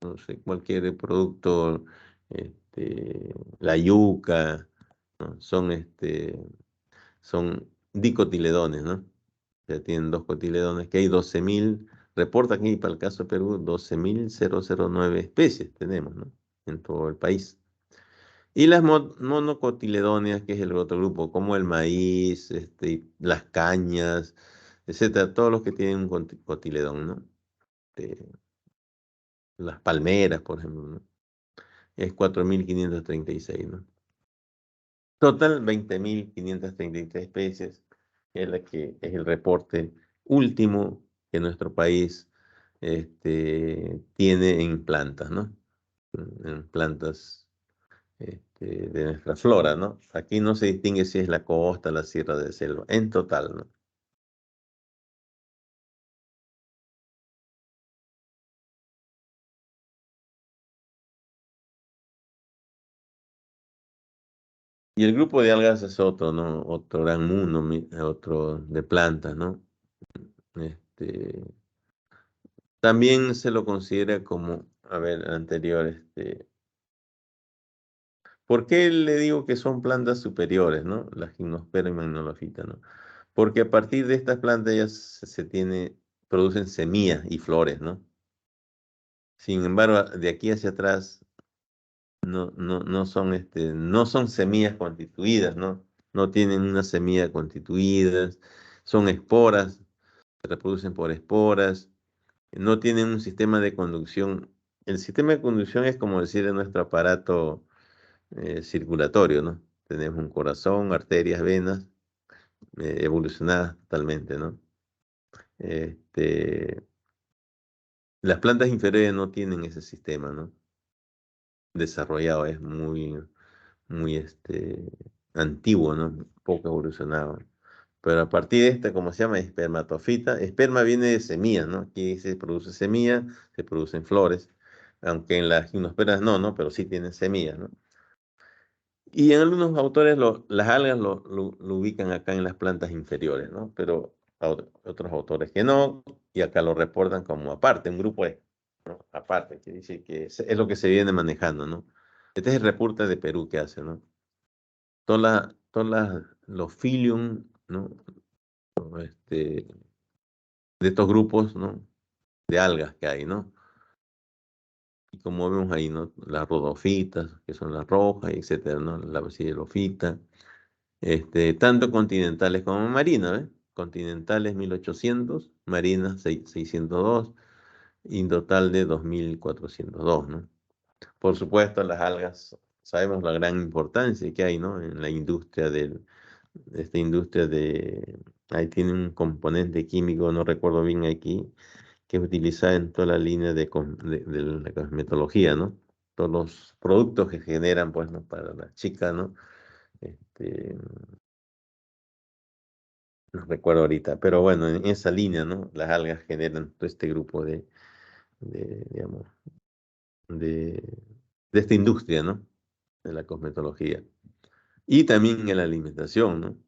no sé, cualquier producto, la yuca, ¿no? Son dicotiledones, ¿no? O sea, tienen dos cotiledones, que hay 12.000 reporta aquí para el caso de Perú 12.009 especies tenemos, ¿no? En todo el país. Y las monocotiledóneas, que es el otro grupo, como el maíz, las cañas, etcétera, todos los que tienen un cotiledón, ¿no? Eh, las palmeras, por ejemplo, ¿no? Es 4.536, ¿no? Total, 20.533 especies, es la que es el reporte último que nuestro país tiene en plantas, ¿no? En plantas de nuestra flora, ¿no? Aquí no se distingue si es la costa, la sierra de selva, en total, ¿no? Y el grupo de algas es otro, ¿no? Otro gran mundo, otro de plantas, ¿no? Este, también se lo considera como, a ver, anterior, ¿por qué le digo que son plantas superiores, ¿no? La gimnosperma y magnolofita, ¿no? Porque a partir de estas plantas ya producen semillas y flores, ¿no? Sin embargo, de aquí hacia atrás no son semillas constituidas, ¿no? No tienen una semilla constituida, son esporas, se reproducen por esporas, no tienen un sistema de conducción. El sistema de conducción es como decir en nuestro aparato circulatorio, ¿no? Tenemos un corazón, arterias, venas, evolucionadas totalmente, ¿no? Este, las plantas inferiores no tienen ese sistema, ¿no? Desarrollado, es muy antiguo, ¿no? Poco evolucionado. Pero a partir de esta, como se llama, espermatofita, esperma viene de semillas, ¿no? Aquí se produce semilla, se producen flores, aunque en las gimnosperas no, ¿no? Pero sí tienen semillas, ¿no? Y en algunos autores las algas lo ubican acá en las plantas inferiores, ¿no? Pero otros autores que no, y acá lo reportan como aparte, un grupo es, ¿no? Aparte, que dice que es lo que se viene manejando, ¿no? Este es el reporte de Perú que hace, ¿no? Los filium, ¿no? Este, de estos grupos, ¿no? De algas que hay, ¿no? Y como vemos ahí, ¿no? Las rodofitas, que son las rojas, etcétera, ¿no? La basidiolofita, tanto continentales como marinas, ¿ves? Continentales 1800, marinas 602, y un total de 2402, ¿no? Por supuesto, las algas, sabemos la gran importancia que hay, ¿no? En la industria esta industria ahí tiene un componente químico, no recuerdo bien aquí, que es utilizada en toda la línea de la cosmetología, ¿no? Todos los productos que generan, pues, ¿no? Para la chica, ¿no? Este, no recuerdo ahorita, pero bueno, en esa línea, ¿no? Las algas generan todo este grupo digamos, de, de esta industria, ¿no? De la cosmetología. Y también en la alimentación, ¿no?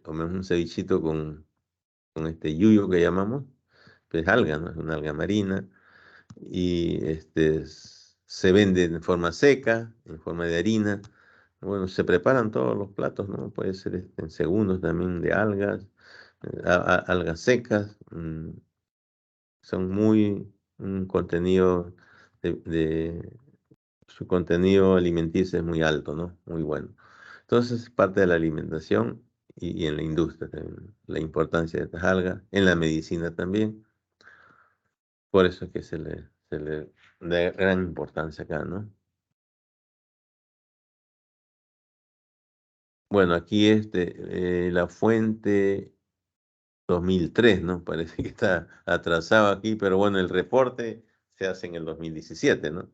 Comemos un cevichito con este yuyo que llamamos, que es alga, ¿no? Es una alga marina, y se vende en forma seca, en forma de harina. Bueno, se preparan todos los platos, ¿no? Puede ser en segundos también de algas, algas secas, son un contenido su contenido alimenticio es muy alto, ¿no? Muy bueno. Entonces, es parte de la alimentación y en la industria también, la importancia de estas algas, en la medicina también. Por eso es que se le da gran importancia acá, ¿no? Bueno, aquí la fuente 2003, ¿no? Parece que está atrasado aquí, pero bueno, el reporte se hace en el 2017, ¿no?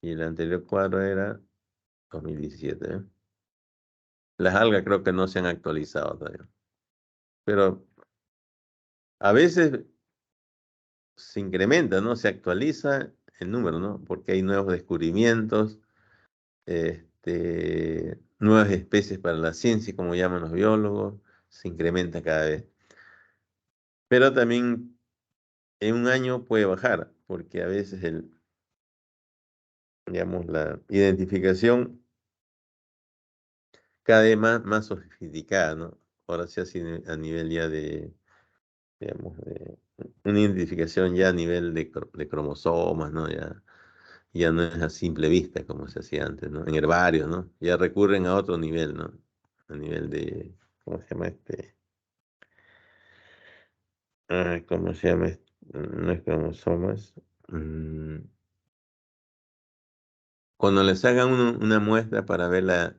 Y el anterior cuadro era 2017, ¿eh? Las algas creo que no se han actualizado todavía. Pero a veces se incrementa, ¿no? Se actualiza el número, ¿no? Porque hay nuevos descubrimientos, nuevas especies para la ciencia, como llaman los biólogos, se incrementa cada vez. Pero también en un año puede bajar, porque a veces digamos, la identificación cada vez más sofisticada, ¿no? Ahora se hace a nivel ya digamos, de una identificación ya a nivel de cromosomas, ¿no? Ya no es a simple vista como se hacía antes, ¿no? En herbarios, ¿no? Ya recurren a otro nivel, ¿no? A nivel de, ¿cómo se llama este? ¿Cómo se llama? No es cromosomas. Mm, Cuando les hagan una muestra para ver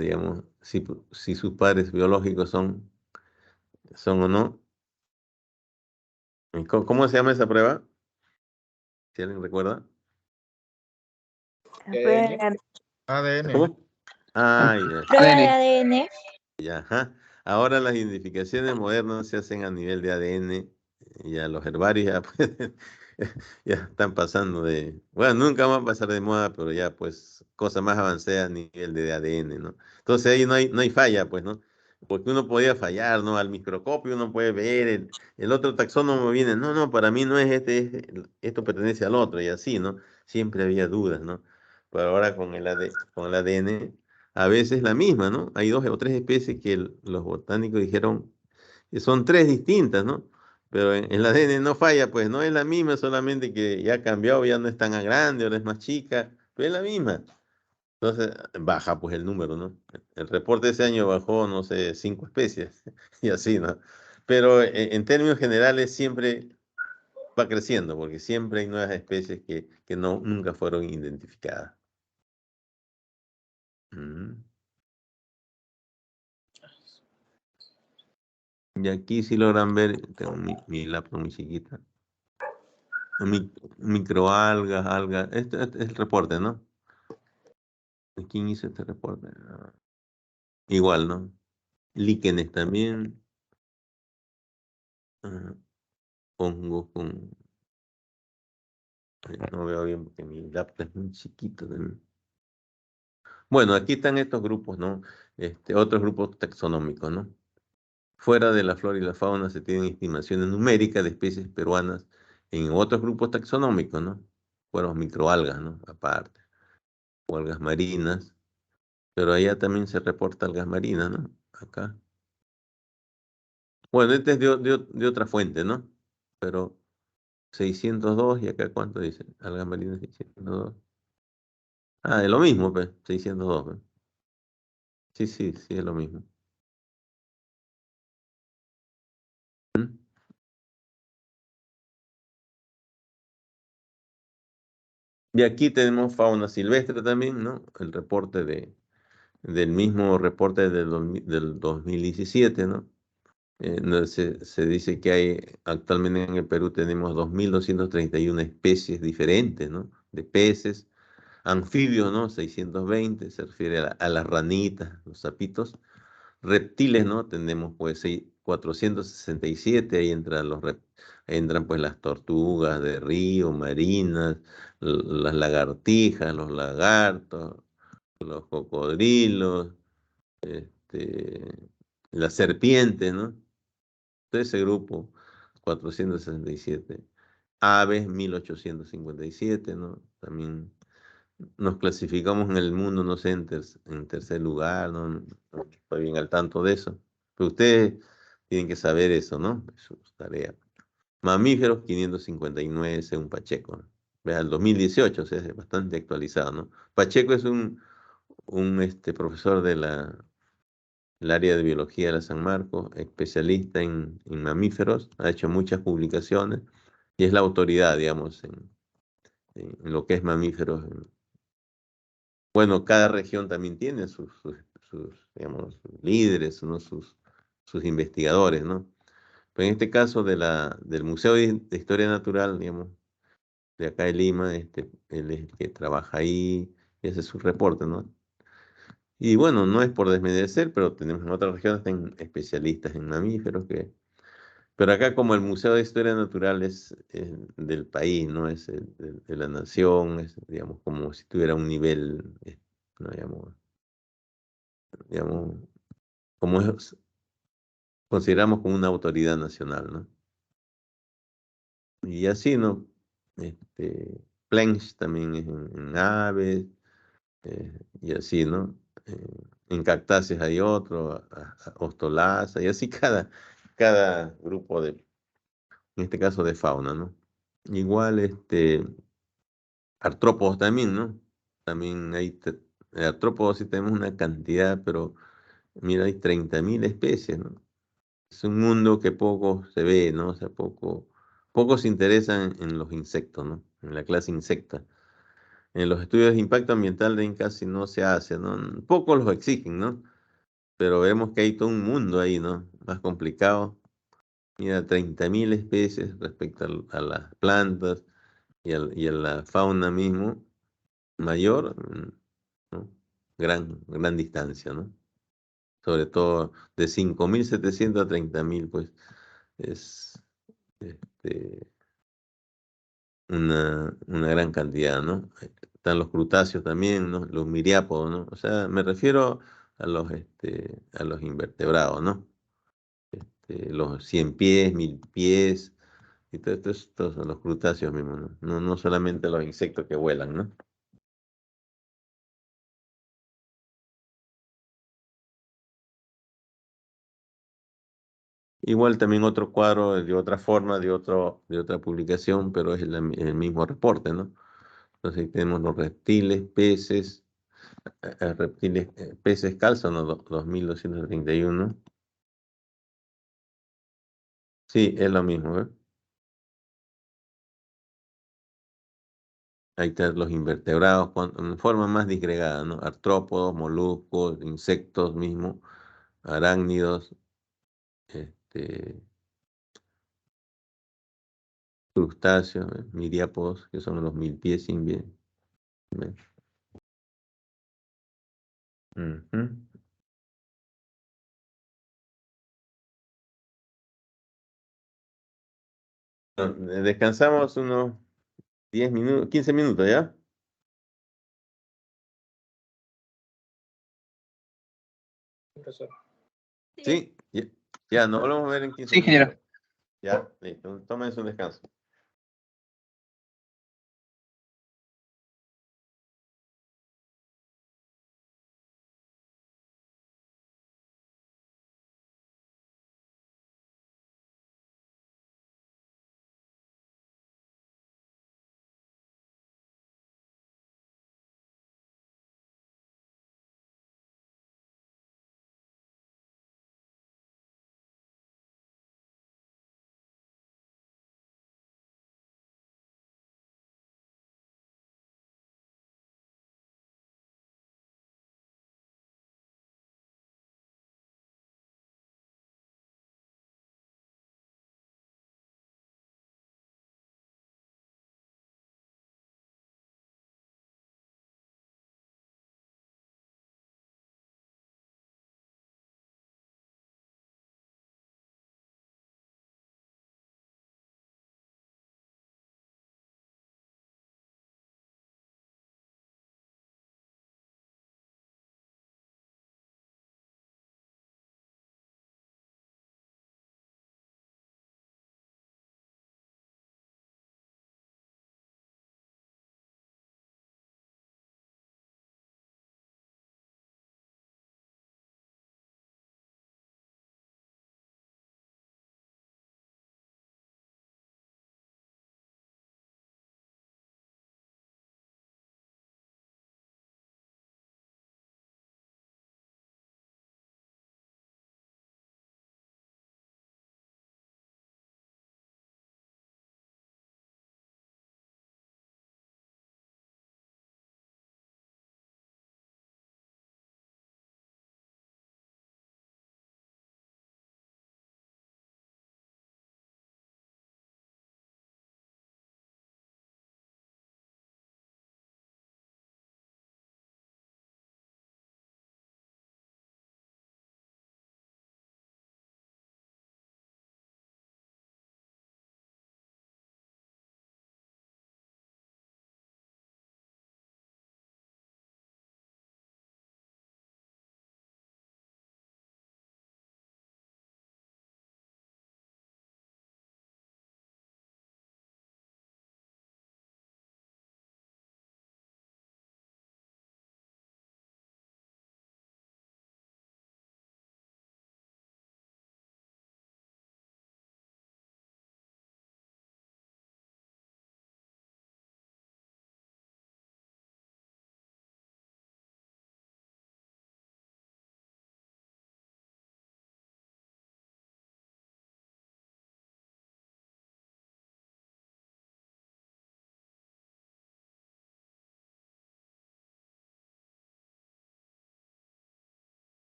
digamos, si sus padres biológicos son o no. ¿Cómo se llama esa prueba? Si alguien recuerda. La prueba de ADN. ADN. ¿Cómo? Ya. prueba de ADN. ADN. Ya, ajá. Ahora las identificaciones modernas se hacen a nivel de ADN. Ya los herbarios ya, ya están pasando bueno, nunca van a pasar de moda, pero ya pues cosas más avanzadas a nivel de ADN, ¿no? Entonces ahí no hay falla, pues, ¿no? Porque uno podía fallar, ¿no? Al microscopio uno puede ver, el otro taxónomo viene, no, para mí no es esto pertenece al otro, y así, ¿no? Siempre había dudas, ¿no? Pero ahora con el ADN a veces la misma, ¿no? Hay dos o tres especies que los botánicos dijeron que son tres distintas, ¿no? Pero en la ADN no falla, pues no es la misma, solamente que ya ha cambiado, ya no es tan grande, ahora es más chica, pero es la misma. Entonces baja pues el número, ¿no? El reporte de ese año bajó, no sé, 5 especies y así, ¿no? Pero en términos generales siempre va creciendo, porque siempre hay nuevas especies que nunca fueron identificadas. Mm. Y aquí si logran ver, tengo mi laptop muy chiquita. Microalgas, algas. Este es el reporte, ¿no? ¿Quién hizo este reporte? Igual, ¿no? Líquenes también. ah, Hongos con. No veo bien porque mi laptop es muy chiquito también. Bueno, aquí están estos grupos, ¿no? Otros grupos taxonómicos, ¿no? Fuera de la flora y la fauna se tienen estimaciones numéricas de especies peruanas en otros grupos taxonómicos, ¿no? Fueron microalgas, ¿no? Aparte, o algas marinas, pero allá también se reporta algas marinas, ¿no? Acá. Bueno, este es de otra fuente, ¿no? Pero 602 y acá ¿cuánto dice? Algas marinas 602. Es lo mismo, pues, 602, pues. Sí, sí, sí, es lo mismo. ¿Mm? Y aquí tenemos fauna silvestre también, ¿no? El reporte del mismo reporte del 2017, ¿no? No, se dice que actualmente en el Perú tenemos 2.231 especies diferentes, ¿no? De peces, anfibios, ¿no? 620, se refiere a las ranitas, los sapitos. Reptiles, ¿no? Tenemos pues 467, ahí entran pues las tortugas de río, marinas, las lagartijas, los lagartos, los cocodrilos, este, las serpientes, ¿no? Todo ese grupo, 467. Aves, 1857, ¿no? También nos clasificamos en el mundo, no sé, en tercer lugar, no estoy bien al tanto de eso. Pero ustedes tienen que saber eso, ¿no? Es su tarea. Mamíferos, 559 según Pacheco, ¿no? Vea, el 2018, o sea, es bastante actualizado, ¿no? Pacheco es un profesor del área de biología de la San Marcos, especialista en mamíferos, ha hecho muchas publicaciones y es la autoridad, digamos, en lo que es mamíferos. Bueno, cada región también tiene digamos, líderes, ¿no? Sus investigadores, ¿no? Pero en este caso del Museo de Historia Natural, digamos, de acá de Lima, él es el que trabaja ahí y hace su reporte, ¿no? Y bueno, no es por desmerecer, pero tenemos en otras regiones especialistas en mamíferos pero acá como el Museo de Historia Natural es del país, no es de la nación, es, digamos, como si tuviera un nivel, no, digamos, como consideramos como una autoridad nacional, ¿no? Y así, ¿no? Plensch también es en aves, y así, ¿no? En cactáceas hay otro, Ostolaza, y así cada grupo de, en este caso de fauna, ¿no? Igual, artrópodos también, ¿no? También hay, artrópodos sí tenemos una cantidad, pero mira, hay 30.000 especies, ¿no? Es un mundo que poco se ve, ¿no? O sea, poco se interesan en los insectos, ¿no? En la clase insecta. En los estudios de impacto ambiental de casi no se hace, ¿no? Pocos los exigen, ¿no? Pero vemos que hay todo un mundo ahí, ¿no? Más complicado. Mira, 30.000 especies respecto a las plantas y a la fauna mismo, mayor, ¿no? Gran distancia, ¿no? Sobre todo de 5.700 a 30.000, pues es este, una gran cantidad, ¿no? Están los crutáceos también, ¿no? Los miriápodos, ¿no? O sea, me refiero a los invertebrados, ¿no? Los 100 pies, 1000 pies, y estos son los crutáceos mismos, ¿no? No solamente los insectos que vuelan, ¿no? Igual también otro cuadro de otra forma, de otra publicación, pero es el mismo reporte, ¿no? Entonces ahí tenemos los reptiles, peces, reptiles, peces calzos, ¿no? 2231. Sí, es lo mismo, ¿eh? Ahí están los invertebrados en forma más disgregada, ¿no? Artrópodos, moluscos, insectos mismos, arácnidos, este, crustáceos, miriápodos, que son los 1000 pies sin bien. ¿Ves? Ujú. Bueno, descansamos unos 10 minutos, 15 minutos, ¿ya? Profesor. Sí. Sí, ya, ya, nos volvemos a ver en 15 Sí, ingeniero. minutos. Ya, listo, tómense un descanso.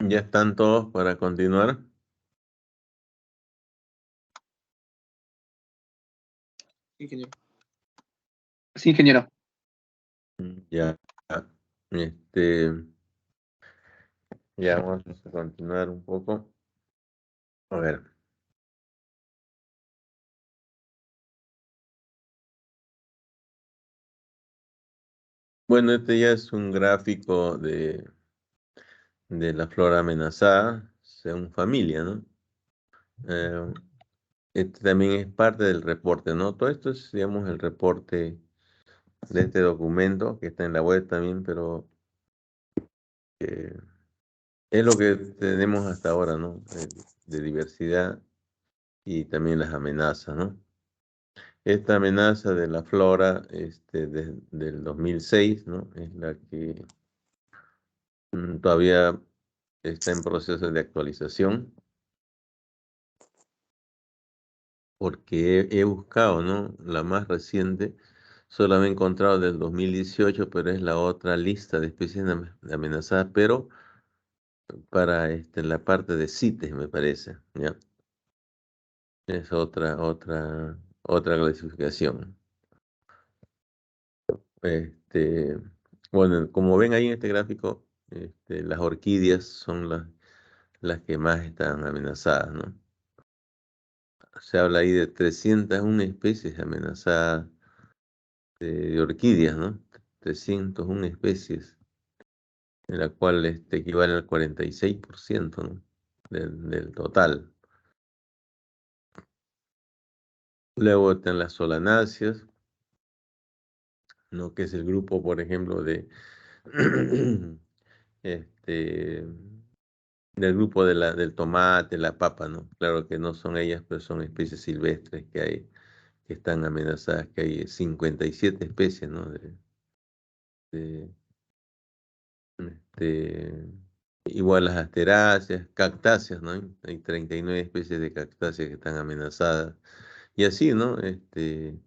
¿Ya están todos para continuar? Ingeniero. Sí, ingeniero. Ya. Este, ya vamos a continuar un poco. A ver. Bueno, este ya es un gráfico de la flora amenazada según familia, ¿no? Eh, este también es parte del reporte, ¿no? Todo esto es, digamos, el reporte de este documento que está en la web también, pero eh, es lo que tenemos hasta ahora, ¿no? De diversidad y también las amenazas, ¿no? Esta amenaza de la flora del 2006, ¿no? Es la que todavía está en proceso de actualización, porque he buscado, ¿no? La más reciente, solo me he encontrado del 2018, pero es la otra lista de especies amenazadas, pero para la parte de CITES, me parece, ¿ya? Es otra clasificación. Este, bueno, como ven ahí en este gráfico, las orquídeas son las que más están amenazadas, ¿no? Se habla ahí de 301 especies amenazadas de orquídeas, ¿no? 301 especies, en la cual equivale al 46%, ¿no? Del total. Luego están las solanáceas, ¿no? Que es el grupo, por ejemplo, este, del grupo del tomate, la papa, ¿no? Claro que no son ellas, pero son especies silvestres que hay, que están amenazadas, que hay 57 especies, ¿no? De- este, igual las asteráceas, cactáceas, ¿no? Hay 39 especies de cactáceas que están amenazadas. Y así, ¿no?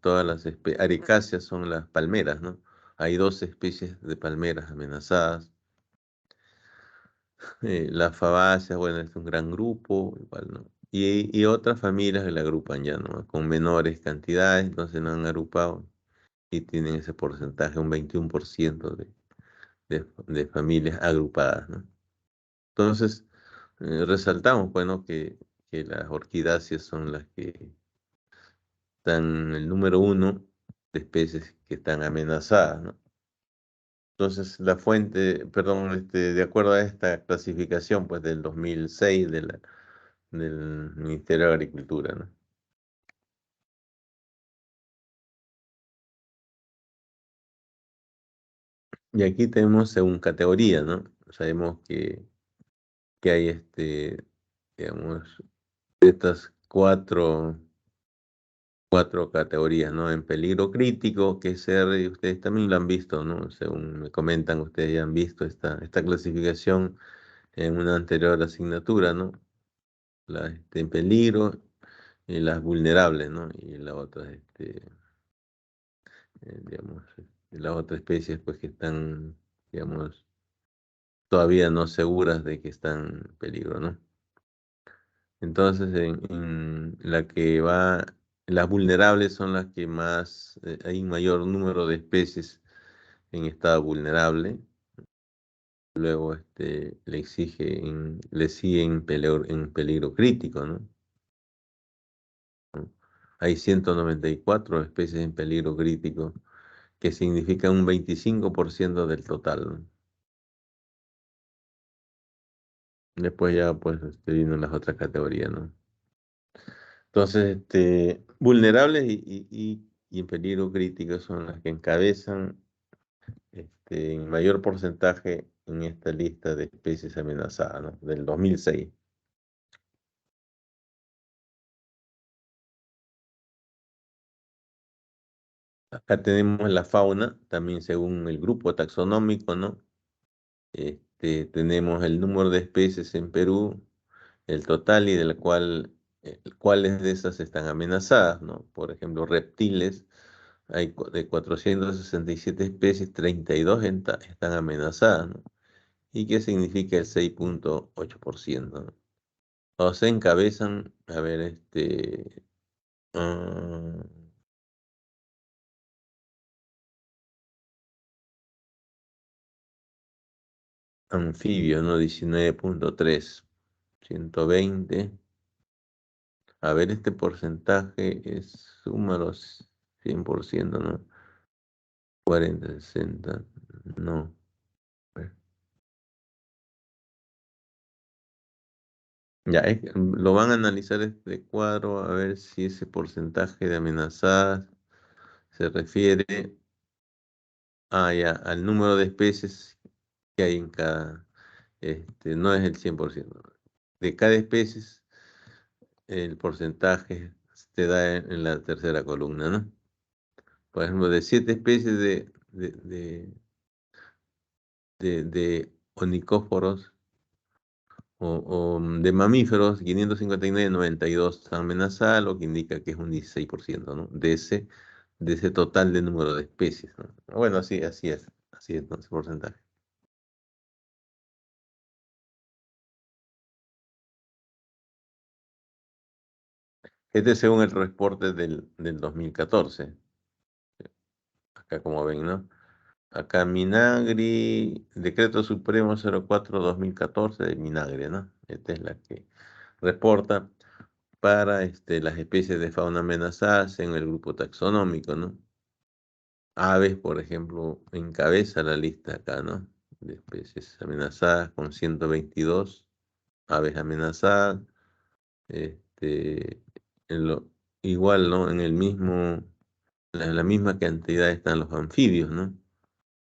Todas las especies, aricáceas son las palmeras, ¿no? Hay 12 especies de palmeras amenazadas. Las fabáceas, bueno, es un gran grupo, igual, ¿no? Y otras familias que la agrupan ya, ¿no? Con menores cantidades, entonces no han agrupado y tienen ese porcentaje, un 21% de familias agrupadas, ¿no? Entonces, resaltamos, bueno, que las orquidáceas son las que están en el número uno de especies que están amenazadas, ¿no? Entonces, la fuente, perdón, de acuerdo a esta clasificación, pues del 2006 del Ministerio de Agricultura, ¿no? Y aquí tenemos según categoría, ¿no? Sabemos que hay, digamos, estas cuatro categorías, ¿no? En peligro crítico, que es R, y ustedes también lo han visto, ¿no? Según me comentan, ustedes ya han visto esta clasificación en una anterior asignatura, ¿no? En peligro y las vulnerables, ¿no? Y la otra, digamos, las otras especies, pues que están, digamos, todavía no seguras de que están en peligro, ¿no? Entonces, en la que va, las vulnerables son las que más, hay un mayor número de especies en estado vulnerable. Luego, le sigue en peligro crítico, ¿no? Hay 194 especies en peligro crítico, que significa un 25% del total, ¿no? Después ya, pues, vienen las otras categorías, ¿no? Entonces, vulnerables y en peligro crítico son las que encabezan en mayor porcentaje en esta lista de especies amenazadas, ¿no? Del 2006. Acá tenemos la fauna, también según el grupo taxonómico, ¿no? Tenemos el número de especies en Perú, el total y cuáles de esas están amenazadas, ¿no? Por ejemplo, reptiles, de 467 especies, 32 están amenazadas, ¿no? ¿Y qué significa el 6.8%? O se encabezan, a ver, ah, anfibio, ¿no? 19.3, 120. A ver, este porcentaje es, suma los 100%, ¿no? 40, 60, no. A ver. Ya, lo van a analizar este cuadro a ver si ese porcentaje de amenazadas se refiere ya, al número de especies que hay en cada, no es el 100%. De cada especie, el porcentaje te da en la tercera columna, ¿no? Por ejemplo, de 7 especies de onicóforos o de mamíferos, 559, 92 están amenazadas, lo que indica que es un 16%, ¿no? De ese total de número de especies, ¿no? Bueno, así es, ¿no? Ese porcentaje. Este es según el reporte del 2014, acá como ven, ¿no? Acá Minagri, Decreto Supremo 04/2014 de Minagri, ¿no? Esta es la que reporta para las especies de fauna amenazadas en el grupo taxonómico, ¿no? Aves, por ejemplo, encabeza la lista acá, ¿no? De especies amenazadas con 122 aves amenazadas. Este, igual, ¿no? En la misma cantidad están los anfibios, ¿no?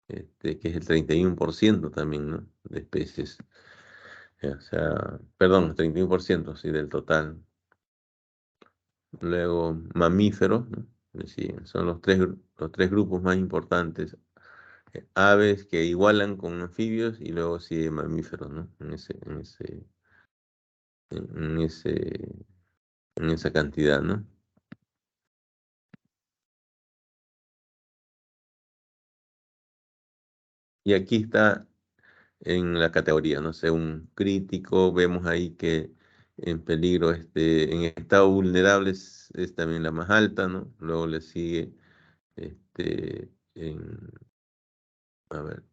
Que es el 31% también, ¿no? De especies. O sea, perdón, 31%, sí, del total. Luego, mamíferos, ¿no? Es decir, son los tres grupos más importantes. Aves que igualan con anfibios y luego sigue mamíferos, ¿no? En ese, en esa cantidad, ¿no? Y aquí está en la categoría, ¿no? Según crítico, vemos ahí que en peligro, en estado vulnerable es también la más alta, ¿no? Luego le sigue, a ver,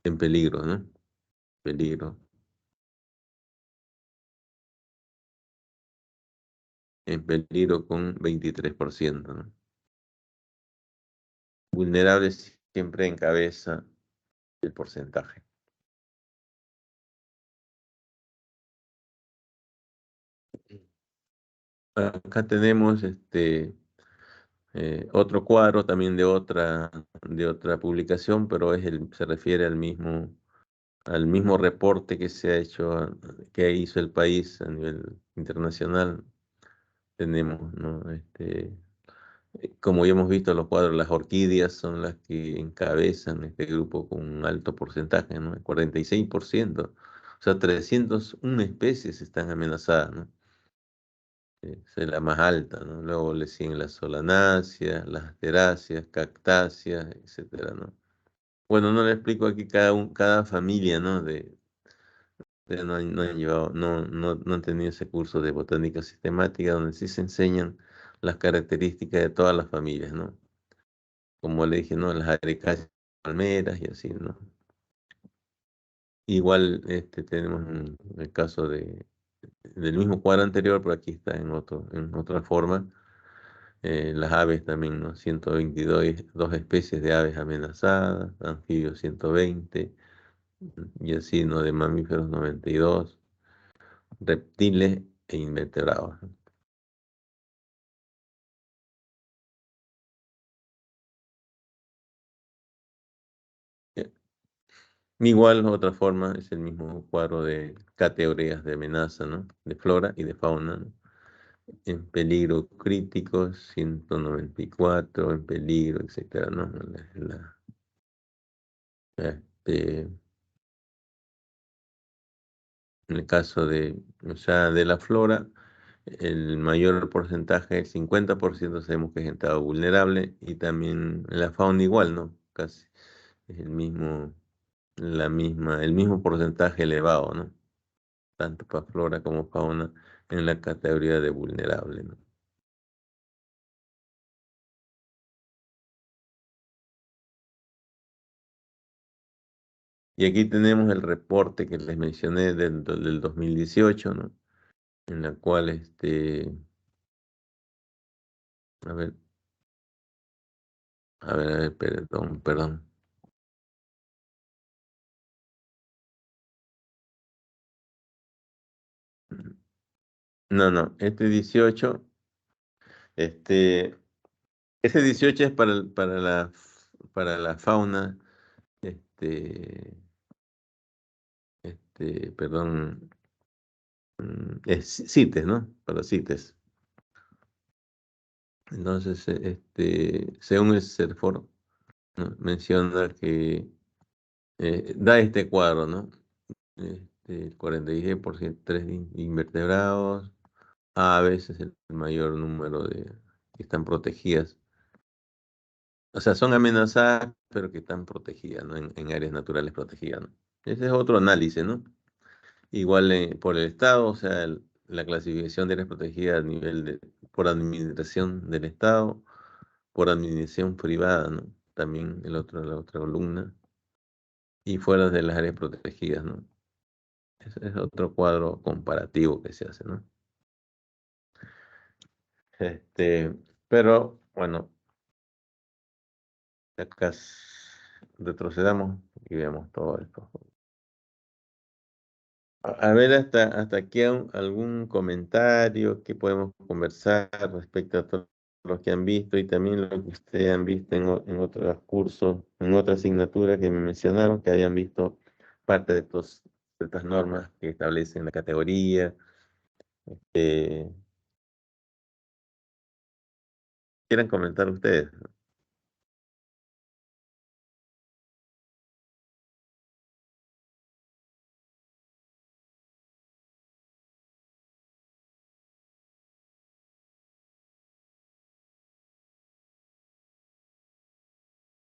en peligro, ¿no? Peligro, en peligro con 23%, ¿no? Vulnerable siempre encabeza el porcentaje. Acá tenemos otro cuadro también de otra publicación, pero se refiere al mismo reporte que se ha hecho, que hizo el país a nivel internacional. Tenemos, ¿no? Como ya hemos visto los cuadros, las orquídeas son las que encabezan este grupo con un alto porcentaje, ¿no? El 46%. O sea, 301 especies están amenazadas, ¿no? Esa es la más alta, ¿no? Luego le siguen las solanáceas, las asteráceas, cactáceas, etcétera, ¿no? Bueno, no le explico aquí cada familia, ¿no? No han llevado, no han tenido ese curso de botánica sistemática donde sí se enseñan las características de todas las familias, ¿no? Como le dije, ¿no? Las arecáceas, palmeras y así, ¿no? Igual tenemos el caso del mismo cuadro anterior, pero aquí está en otra forma. Las aves también, ¿no? 122 dos especies de aves amenazadas, anfibios 120, y así, ¿no? De mamíferos 92, reptiles e invertebrados, ¿no? Eh, Igual, otra forma, es el mismo cuadro de categorías de amenaza, ¿no? De flora y de fauna, ¿no? En peligro crítico, 194, en peligro, etcétera, ¿no? Este, en el caso o sea, de la flora, el mayor porcentaje, el 50% sabemos que es en estado vulnerable, y también en la fauna igual, ¿no? Casi es el mismo el mismo porcentaje elevado, ¿no? Tanto para flora como fauna en la categoría de vulnerable, ¿no? Y aquí tenemos el reporte que les mencioné del 2018, ¿no? En la cual, a ver, perdón. No, este, ese 18 es para la fauna, perdón, es CITES, ¿no? Para CITES. Entonces, según el CERFOR, ¿no? Menciona que da este cuadro, ¿no? El 46% tres invertebrados, aves es el mayor número de que están protegidas. O sea, son amenazadas, pero que están protegidas, ¿no? En áreas naturales protegidas, ¿no? Ese es otro análisis, ¿no? Igual por el Estado, o sea, la clasificación de áreas protegidas a nivel por administración del Estado, por administración privada, ¿no? También la otra columna, y fuera de las áreas protegidas, ¿no? Ese es otro cuadro comparativo que se hace, ¿no? Este, pero bueno, acá retrocedamos y vemos todo esto. A ver, hasta aquí algún comentario que podemos conversar respecto a todo lo que han visto y también lo que ustedes han visto en otros cursos, en otra asignatura que me mencionaron, que hayan visto parte de estas normas que establecen la categoría. eh, ¿Quieran comentar ustedes?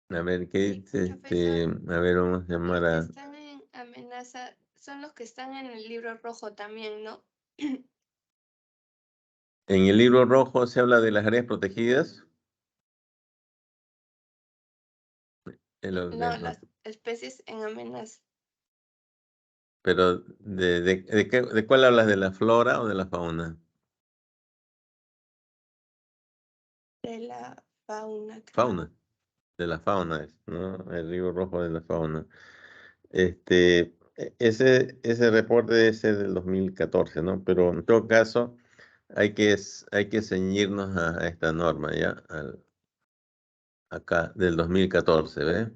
A ver, ¿qué Sí, dice profesor, a ver, vamos a llamar los que a... están en amenaza son los que están en el libro rojo también, ¿no? En el libro rojo se habla de las áreas protegidas. No, las especies en amenaza Pero, ¿de cuál hablas? ¿De la flora o de la fauna? de la fauna, creo. Fauna, de la fauna es, ¿no? El libro rojo de la fauna. Ese reporte debe ser del 2014, ¿no? Pero en todo caso, hay que ceñirnos a esta norma, ¿ya? Acá, del 2014, ¿ve?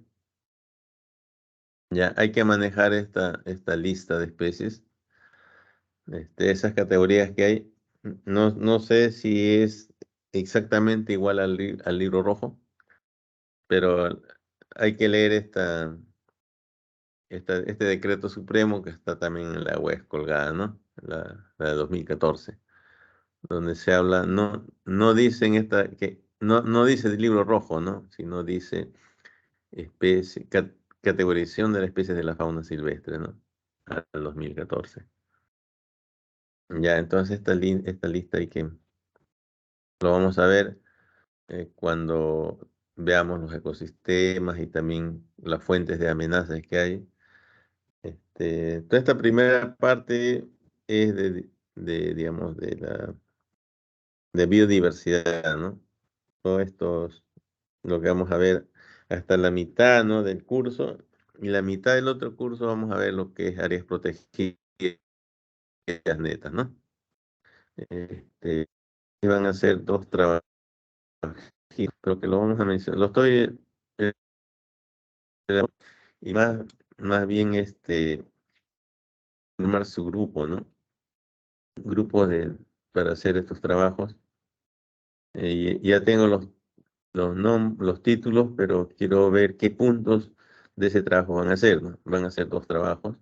Ya, hay que manejar esta lista de especies, esas categorías que hay. No sé si es exactamente igual al libro rojo, pero hay que leer este decreto supremo que está también en la web colgada, ¿no? La de 2014, donde se habla, no dicen no dice el libro rojo, ¿no? Sino dice categorización de las especies de la fauna silvestre, ¿no? Al 2014. Ya, entonces esta lista lo vamos a ver cuando veamos los ecosistemas y también las fuentes de amenazas que hay. Toda esta primera parte es digamos, de biodiversidad, ¿no? Todo esto es lo que vamos a ver hasta la mitad, ¿no? Del curso, y la mitad del otro curso vamos a ver lo que es áreas protegidas netas, ¿no? Y van a ser dos trabajos, pero que lo vamos a mencionar. Lo estoy, eh, y más bien, formar su grupo, ¿no? Grupo para hacer estos trabajos. Ya tengo los títulos, pero quiero ver qué puntos de ese trabajo van a hacer, ¿no? Van a ser dos trabajos,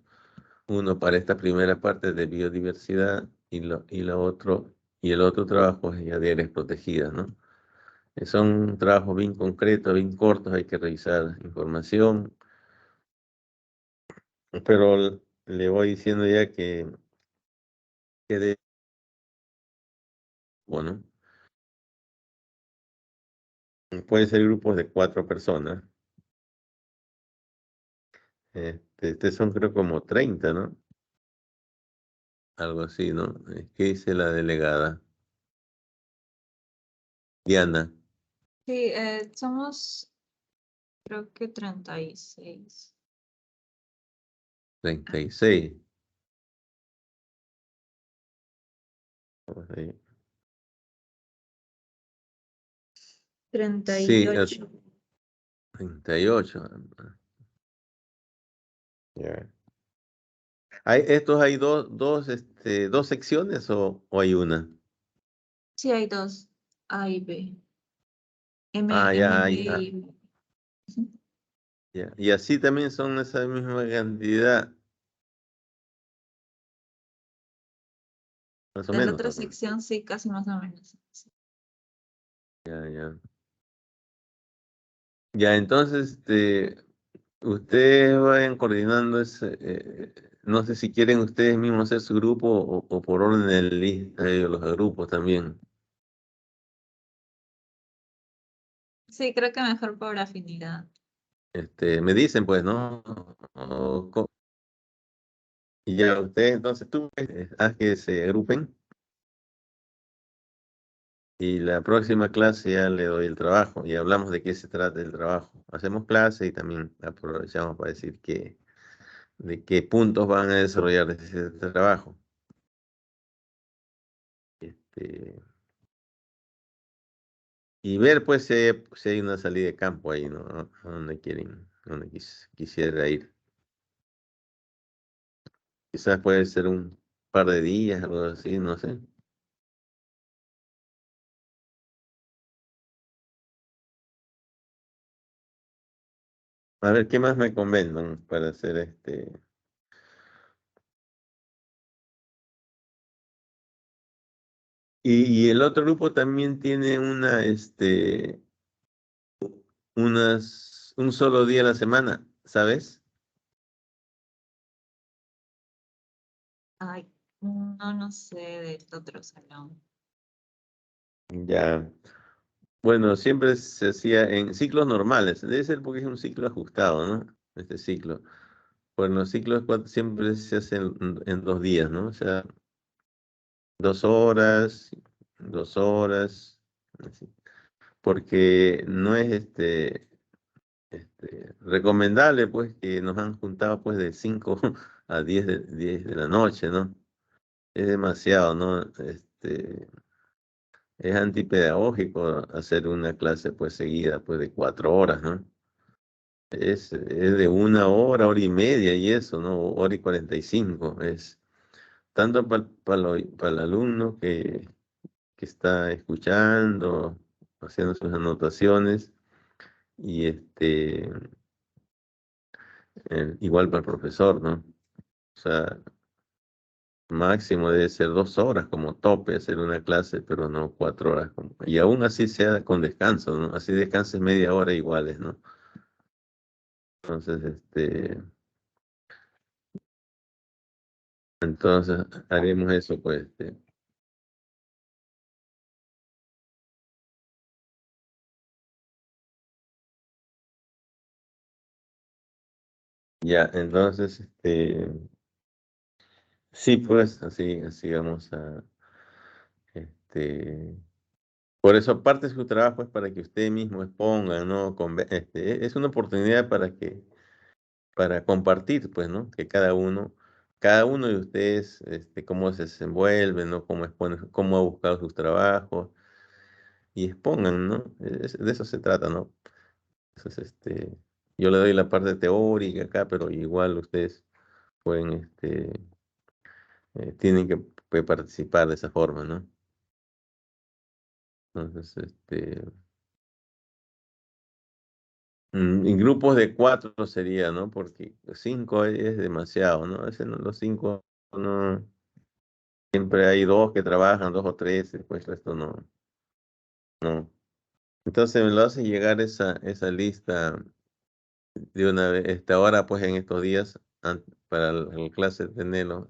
uno para esta primera parte de biodiversidad y el otro trabajo es ya de áreas protegidas, ¿no? Son trabajos bien concretos, bien cortos, hay que revisar información pero le voy diciendo ya que bueno, puede ser grupos de 4 personas. Este son creo como 30, ¿no? Algo así, ¿no? ¿Qué dice la delegada? Diana, Sí, somos creo que 36. 36. Vamos ahí. Sí, 38. 38. Ya. ¿Hay dos secciones o hay una? Sí, hay dos, A y B. Ah, ya MB hay. y B. Ujú. Ya. Y así también son esa misma cantidad, más o De la menos. otra ¿O no? sección, sí, casi más o menos. Sí. Ya, ya. Ya, entonces, ustedes vayan coordinando no sé si quieren ustedes mismos hacer su grupo o por orden de lista de los grupos también. Sí, creo que mejor por afinidad. Me dicen pues, ¿no? Y ya ustedes, entonces tú, haz que se agrupen y la próxima clase ya le doy el trabajo y hablamos de qué se trata el trabajo. Hacemos clase y también aprovechamos para decir de qué puntos van a desarrollar ese trabajo. Este, y ver pues si hay una salida de campo ahí, ¿no? A donde quisiera ir. Quizás puede ser un par de días, algo así, no sé. A ver, ¿qué más me convengan para hacer Y el otro grupo también tiene un solo día a la semana, ¿sabes? Ay, no, no sé del otro salón. Ya. Bueno, siempre se hacía en ciclos normales. Debe ser porque es un ciclo ajustado, ¿no? Este ciclo. Bueno, los ciclos siempre se hacen en 2 días, ¿no? O sea, 2 horas, 2 horas, así. Porque no es recomendable, pues, que nos han juntado, pues, de 5 a 10 de la noche, ¿no? Es demasiado, ¿no? Es antipedagógico hacer una clase, pues, seguida, pues, de 4 horas, ¿no? Es de 1 hora, hora y media y eso, ¿no? Hora y 45. Es tanto para el alumno que está escuchando, haciendo sus anotaciones, y igual para el profesor, ¿no? O sea, máximo debe ser 2 horas como tope hacer una clase, pero no 4 horas. Y aún así sea con descanso, ¿no? Así descanses media hora iguales, ¿no? Entonces, entonces haremos eso, pues, ya, entonces, sí, pues, así vamos este, por eso parte de su trabajo es para que ustedes mismos expongan, ¿no? Es una oportunidad para compartir, pues, ¿no? Que cada uno de ustedes, cómo se desenvuelve, ¿no? Cómo expone, cómo ha buscado sus trabajos y expongan, ¿no? De eso se trata, ¿no? Entonces, yo le doy la parte teórica acá, pero igual ustedes pueden, tienen que participar de esa forma, ¿no? Entonces, en grupos de 4 sería, ¿no? Porque 5 es demasiado, ¿no? Los 5 no, siempre hay 2 que trabajan, 2 o 3, después el resto no. Entonces me lo hace llegar esa lista de una vez, ahora pues en estos días, para la clase de Nelo.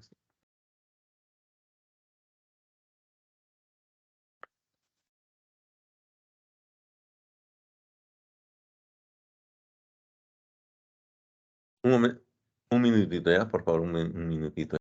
Un minutito, ya, por favor, un minutito.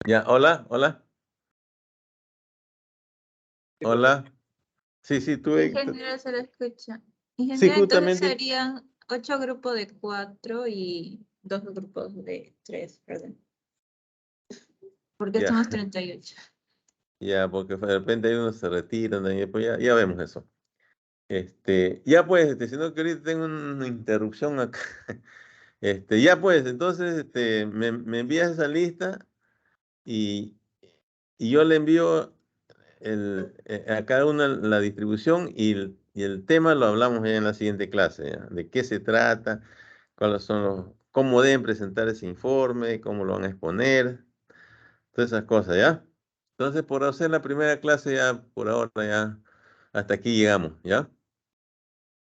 Ya, hola, hola. Hola. Sí, Ingeniero se lo escucha. sí, Ingeniero, entonces justamente. serían 8 grupos de 4 y 2 grupos de 3, perdón. Porque Ya, somos 38. ya, porque de repente hay unos se retiran, también, pues ya vemos eso. Ya pues, siendo que ahorita tengo una interrupción acá. Ya pues, entonces, me envías esa lista y, y yo le envío a cada una la distribución y el tema lo hablamos ya en la siguiente clase, ¿ya? De qué se trata, cuáles son cómo deben presentar ese informe, cómo lo van a exponer, todas esas cosas, ¿ya? Entonces, por hacer la primera clase, ya por ahora, ya hasta aquí llegamos, ¿ya?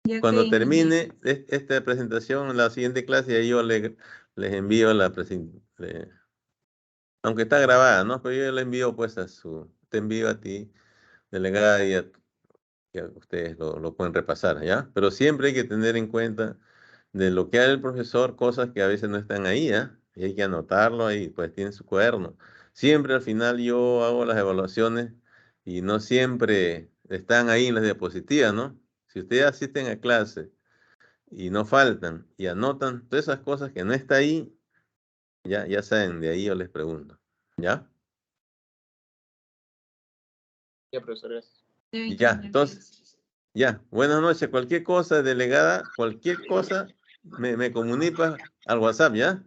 Ya que Cuando ingeniero. termine esta presentación, la siguiente clase, ya yo les envío la presentación, aunque está grabada, ¿no? Pero yo le envío pues te envío a ti, delegada, que ustedes lo pueden repasar, ¿ya? Pero siempre hay que tener en cuenta de lo que hace el profesor, cosas que a veces no están ahí, ¿ya? Y hay que anotarlo ahí, pues tiene su cuaderno. Siempre al final yo hago las evaluaciones y no siempre están ahí en las diapositivas, ¿no? Si ustedes asisten a clase y no faltan y anotan todas esas cosas que no está ahí, ya saben, de ahí yo les pregunto, ¿ya? Ya, profesor, gracias. Deben Ya, tener entonces, ya, buenas noches. Cualquier cosa, delegada, cualquier cosa, me comunica al WhatsApp, ¿ya?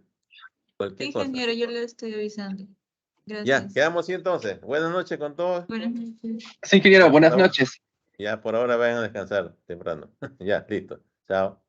Cualquier Sí, cosa. ingeniero, yo le estoy avisando. Ya, Gracias. quedamos así entonces. Buenas noches con todos. Buenas noches. Sí, ingeniero, Ya, buenas por favor. noches. Ya, por ahora vayan a descansar temprano. Ya, listo. Chao.